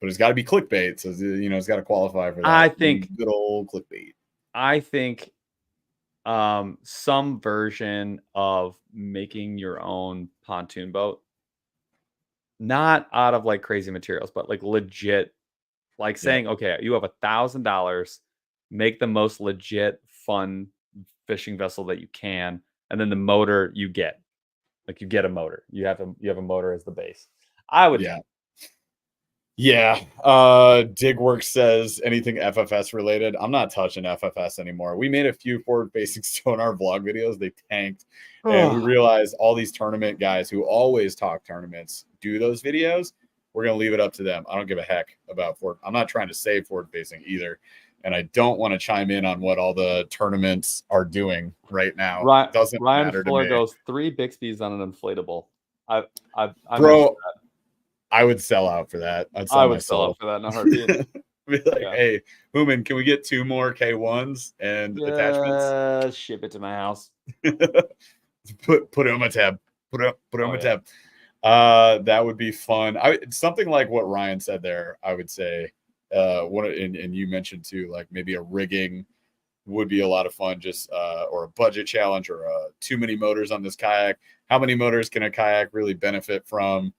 but it's got to be clickbait. So it's got to qualify for that. I think good old clickbait. I think some version of making your own pontoon boat, not out of like crazy materials, but like legit, like saying, okay, you have $1,000, make the most legit fun fishing vessel that you can, and then the motor you get a motor. You have a motor as the base. I would. Yeah. Digworks says anything FFS related. I'm not touching FFS anymore. We made a few forward-facing sonar vlog videos. They tanked. And we realized all these tournament guys who always talk tournaments do those videos. We're going to leave it up to them. I don't give a heck about forward. I'm not trying to say forward-facing either. And I don't want to chime in on what all the tournaments are doing right now. It doesn't matter to me. Fuller goes 3 Bixby's on an inflatable. Bro, I would sell out for that. I would sell out for that in a heartbeat. Be like, hey, Hooman, can we get 2 more K1s and attachments? Ship it to my house. put it on my tab. Put it on my tab. That would be fun. Something like what Ryan said there, I would say. And you mentioned too, like maybe a rigging would be a lot of fun, just or a budget challenge, or too many motors on this kayak. How many motors can a kayak really benefit from?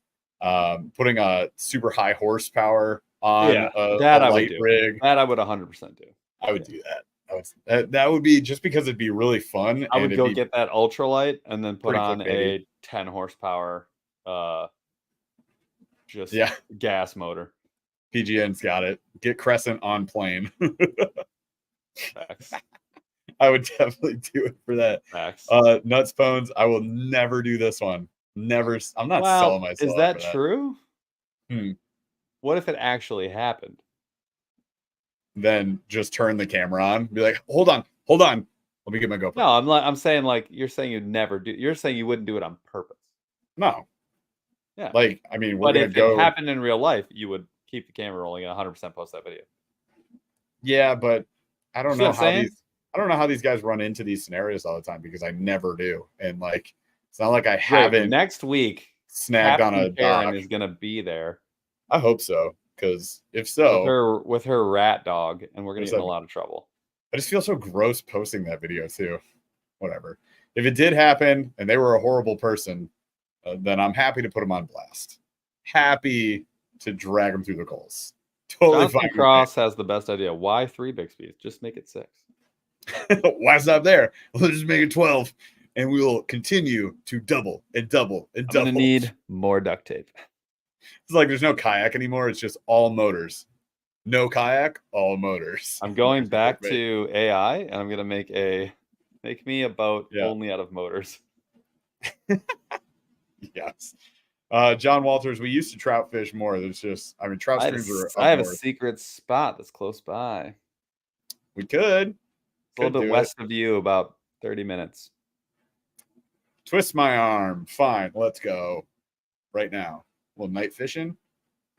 Putting a super high horsepower on a light rig. That I would 100% do. I would do that. That would be just because it'd be really fun. I would go get that ultralight and then put on a 10 horsepower gas motor. PGN's got it. Get Crescent on plane. I would definitely do it for that. Nuts Bones, I will never do this one. Never. I'm not selling myself. Is that true? What if it actually happened? Then just turn the camera on. Be like, hold on. Let me get my GoPro. No, I'm saying like you're saying you'd never do. You're saying you wouldn't do it on purpose. No. Yeah. Like, I mean, but if it happened in real life, you would keep the camera rolling and 100% post that video. Yeah, but I don't know how these guys run into these scenarios all the time, because I never do. And like, it's not like I haven't. Next week, snagged on a Karen is gonna be there. I hope so, because if so, with her rat dog, and we're gonna get in a lot of trouble. I just feel so gross posting that video too. Whatever. If it did happen and they were a horrible person, then I'm happy to put them on blast. Happy to drag them through the coals. Totally fine. Cross has the best idea. Why 3 Bixby's? Just make it 6. Why stop there? Let's just make it 12, and we will continue to double and double and double. I'm gonna need more duct tape. It's like there's no kayak anymore. It's just all motors. No kayak, all motors. I'm going back to AI, and I'm gonna make me a boat only out of motors. Yes. John Walters, we used to trout fish more. There's just, trout streams are. I have a secret spot that's close by. We could. It's a little bit west of you, about 30 minutes. Twist my arm. Fine, let's go. Right now. Well, night fishing.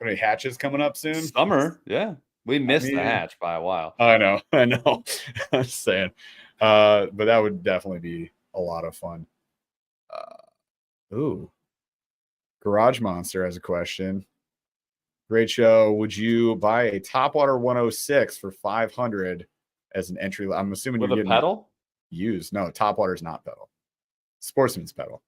Any hatches coming up soon? Summer, yeah. We missed the hatch by a while. I know. I'm just saying. But that would definitely be a lot of fun. Garage Monster has a question. Great show. Would you buy a Topwater 106 for $500 as an entry? I'm assuming with you're getting a pedal used. No, Topwater's not pedal. Sportsman's pedal.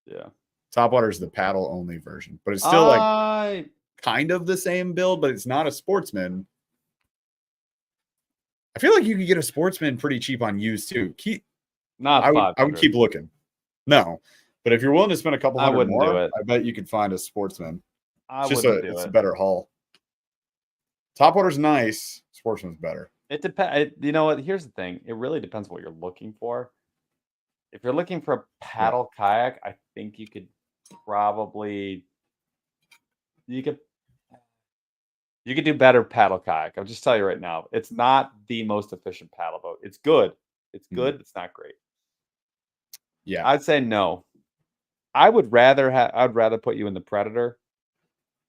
Yeah. Topwater's the paddle only version, but it's still like kind of the same build, but it's not a Sportsman. I feel like you could get a Sportsman pretty cheap on used too. I would keep looking. No, but if you're willing to spend a couple hundred more, I bet you could find a Sportsman. It's a better haul. Topwater's nice. Sportsman's better. It depends. You know what? Here's the thing. It really depends what you're looking for. If you're looking for a paddle kayak, I think you could probably you could do better paddle kayak. I'll just tell you right now, it's not the most efficient paddle boat. It's good. It's good. It's not great. Yeah, I'd say no. I'd rather put you in the Predator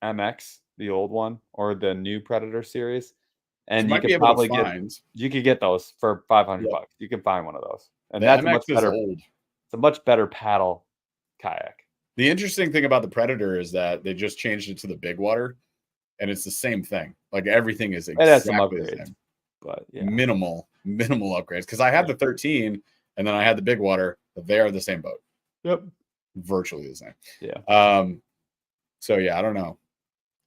MX, the old one, or the new Predator series, and you you might be could able probably to find. you could get those for $500. Yeah. You can find one of those, and The that's a MX much is better. old. It's a much better paddle kayak. The interesting thing about the Predator is that they just changed it to the big water, and it's the same thing. Like everything is It has some exactly the upgrades, same. but yeah. Minimal upgrades. Because I had the 13 and then I had the big water, but they are the same boat. Yep. Virtually the same. Yeah. So yeah, I don't know.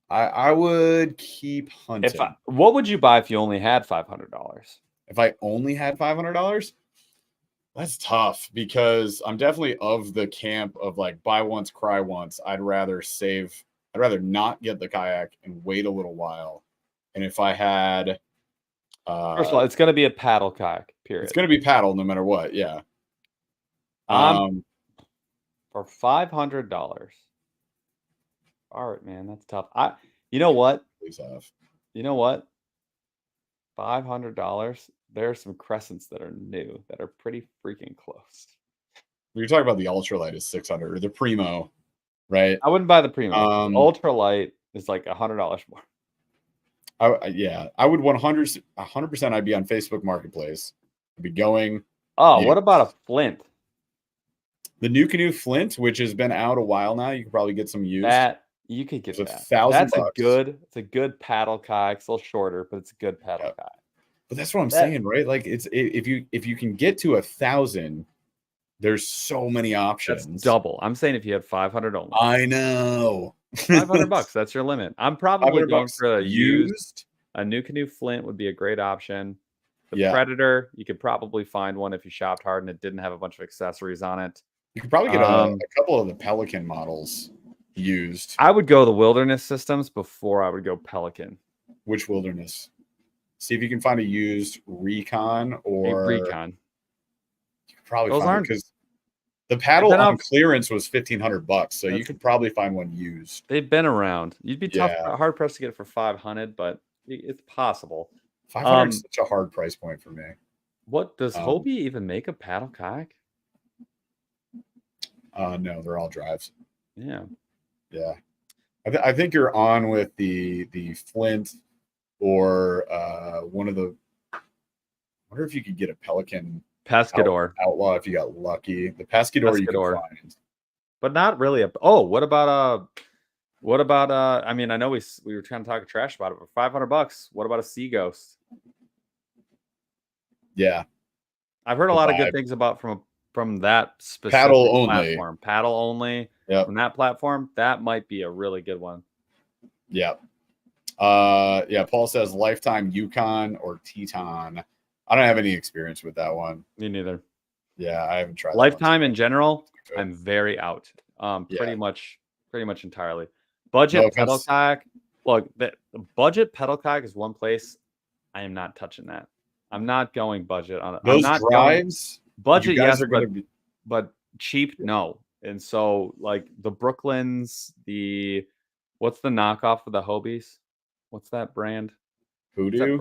I would keep hunting. What would you buy if you only had $500? If I only had $500, that's tough because I'm definitely of the camp of like buy once, cry once. I'd rather not get the kayak and wait a little while. And if I had, first of all, it's going to be a paddle kayak. Period. It's going to be paddle no matter what. Yeah. For $500. All right, man, that's tough. You know what? Please have. You know what? $500. There are some Crescents that are new that are pretty freaking close. You're talking about the ultralight is 600 or the Primo, right? I wouldn't buy the Primo. Ultralight is like $100 more. I would 100%. I'd be on Facebook Marketplace. I'd be going. Oh, what about a Flint? The new canoe Flint, which has been out a while now. You could probably get some used. That you could get it's that. $1,000. That's it's a good paddle kayak. It's a little shorter, but it's a good paddle kayak. But that's what I'm saying, right? Like if you can get to 1,000, there's so many options. That's double. I'm saying if you had 500 only. I know. $500. That's your limit. I'm probably going for a used. A new canoe Flint would be a great option. The Predator, you could probably find one if you shopped hard and it didn't have a bunch of accessories on it. You could probably get a couple of the Pelican models used. I would go the Wilderness systems before I would go Pelican. Which Wilderness? See if you can find a used Recon or Recon. You could probably find it because the paddle on clearance was $1,500, so you could probably find one used. They've been around. You'd be hard pressed to get it for 500, but it's possible. 500 is such a hard price point for me. What does Hobie even make a paddle kayak? No, they're all drives. Yeah. I think you're on with the Flint or one of the. I wonder if you could get a Pelican Pescador Outlaw if you got lucky. The Pescador you can find, but not really. What about I mean, I know we were trying to talk trash about it, but $500. What about a Sea Ghost? Yeah, I've heard a lot of good things about from that specific platform. Paddle only. Yeah, from that platform, that might be a really good one. Yeah. Paul says Lifetime Yukon or Teton. I don't have any experience with that one. Me neither. Yeah, I haven't tried Lifetime in general. I'm very out. Pretty much entirely. Budget pedal kayak. Look, the budget pedal kayak is one place I am not touching that. I'm not going budget on it. Those drives. Budget, yes, but cheap, no. And so, like the Brooklyns, what's the knockoff of the Hobies? What's that brand? Hoodoo.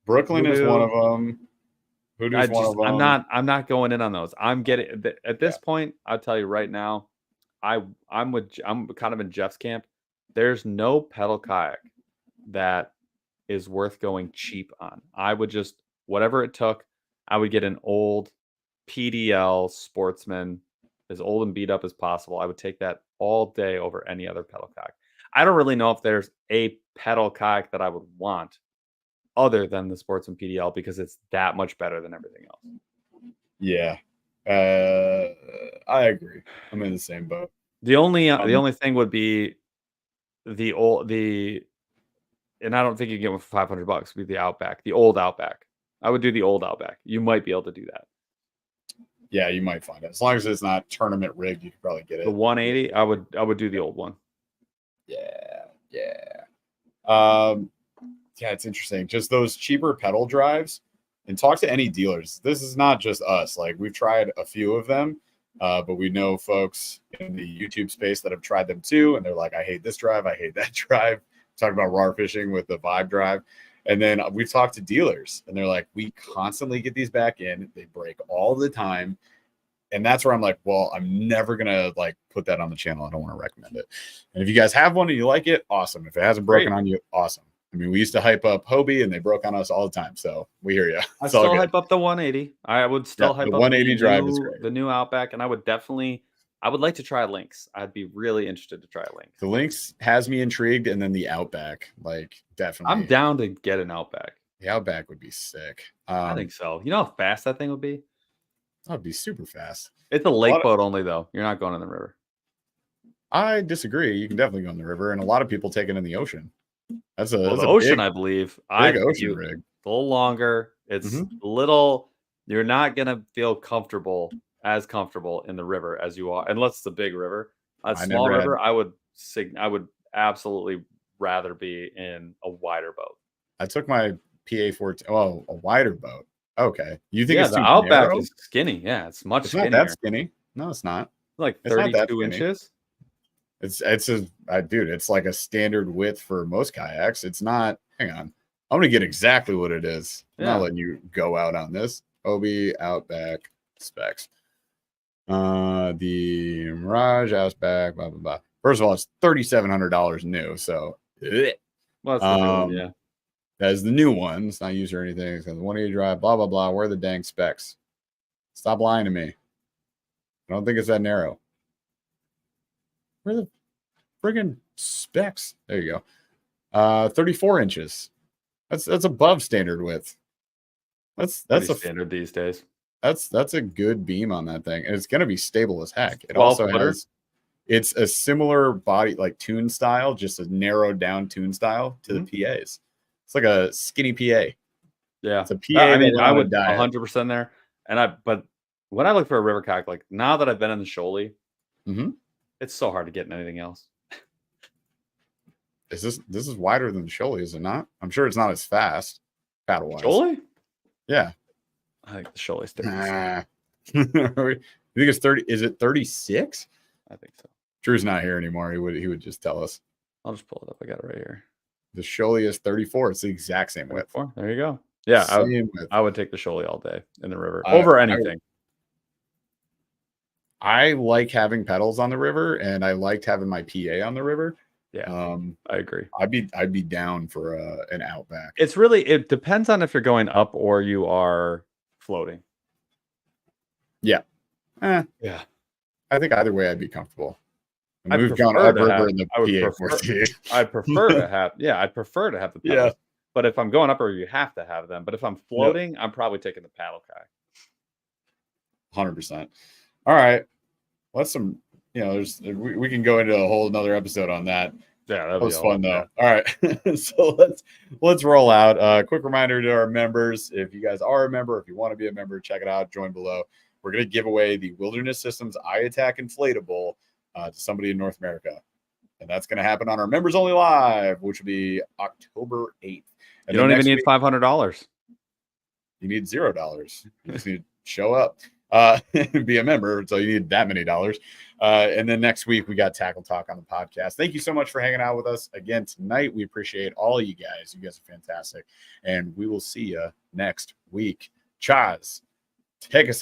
Brooklyn is one of them. Hoodoo's one of them. I'm not going in on those. I'm getting at this point. I'll tell you right now. I'm kind of in Jeff's camp. There's no pedal kayak that is worth going cheap on. I would just whatever it took. I would get an old PDL Sportsman, as old and beat up as possible. I would take that all day over any other pedal kayak. I don't really know if there's a pedal kayak that I would want other than the Sportsman PDL because it's that much better than everything else. Yeah. I agree. I'm in the same boat. The only thing would be and I don't think you get one for $500 would be the Outback, the old Outback. I would do the old Outback. You might be able to do that. Yeah, you might find it. As long as it's not tournament rigged, you could probably get it. The 180, I would do the old one. Yeah. It's interesting. Just those cheaper pedal drives, and talk to any dealers. This is not just us. Like we've tried a few of them, but we know folks in the YouTube space that have tried them too, and they're like, I hate this drive, I hate that drive. Talk about raw fishing with the Vibe drive. And then we've talked to dealers, and they're like, we constantly get these back in. They break all the time. And that's where I'm like, well, I'm never going to like put that on the channel. I don't want to recommend it. And if you guys have one and you like it, awesome. If it hasn't broken on you, awesome. I mean, we used to hype up Hobie, and they broke on us all the time. So we hear you. I still hype up the 180. I would still hype the up 180 drive is great. the new Outback, and I would like to try Lynx. I'd be really interested to try Lynx. The Lynx has me intrigued, and then the Outback, like definitely. I'm down to get an Outback. The Outback would be sick. I think so. You know how fast that thing would be? That would be super fast. It's a lake boat only, though. You're not going in the river. I disagree. You can definitely go in the river, and a lot of people take it in the ocean. That's the ocean, I believe. Big ocean rig. A little longer. It's a little. You're not gonna feel as comfortable in the river as you are, unless it's a big river. A small river, I would absolutely rather be in a wider boat. I took my PA-14. Oh, a wider boat. Okay, you think it's the Outback is skinny? Yeah, it's much skinnier. Not that skinny. No, it's not. Like 32 inches. Dude, it's like a standard width for most kayaks. It's not. Hang on, I'm gonna get exactly what it is. I'm not letting you go out on this. Hobie Outback specs. The Mirage Outback. Blah blah blah. First of all, it's $3,700 new. So, well, that's the new one, yeah. That is the new one. It's not used or anything. It's got the 180 drive. Blah blah blah. Where are the dang specs? Stop lying to me. I don't think it's that narrow. Where are the friggin' specs? There you go. 34 inches. That's above standard width. That's a standard these days. That's a good beam on that thing, and it's gonna be stable as heck. It also has. It's a similar body, like tune style, just a narrowed down tune style to the PAs. It's like a skinny PA. Yeah, it's a PA. I mean, I would 100% there. But when I look for a river kayak, like now that I've been in the Shoaly, it's so hard to get in anything else. This is wider than the Shoaly, is it not? I'm sure it's not as fast paddle wise. Shoaly? Yeah. I think the Shoaly's 36. You think it's 30? Is it 36? I think so. Drew's not here anymore. He would just tell us. I'll just pull it up. I got it right here. The Shoaly is 34. It's the exact same width. There you go. Yeah, I would take the Shoaly all day in the river over anything. I like having pedals on the river, and I liked having my PA on the river. Yeah, I agree. I'd be down for an Outback. It depends on if you're going up or you are floating. Yeah. Yeah. I think either way I'd be comfortable. We've gone upriver in the PA-14. I'd prefer to have the pedals. Yeah. But if I'm going upriver, you have to have them. But if I'm floating, I'm probably taking the paddle kayak. 100%. All right. Let's we can go into a whole another episode on that. Yeah, that was fun though. All right. So let's roll out. Quick reminder to our members, if you guys are a member, if you want to be a member, check it out, join below. We're going to give away the Wilderness Systems Yak Attack Inflatable to somebody in North America. And that's going to happen on our Members Only Live, which will be October 8th. And you don't even need $500. You need $0. You just need to show up. Be a member, so you need that many dollars. And then next week we got Tackle Talk on the podcast. Thank you so much for hanging out with us again tonight. We appreciate all of you guys. You guys are fantastic, and we will see you next week. Chaz, take us out.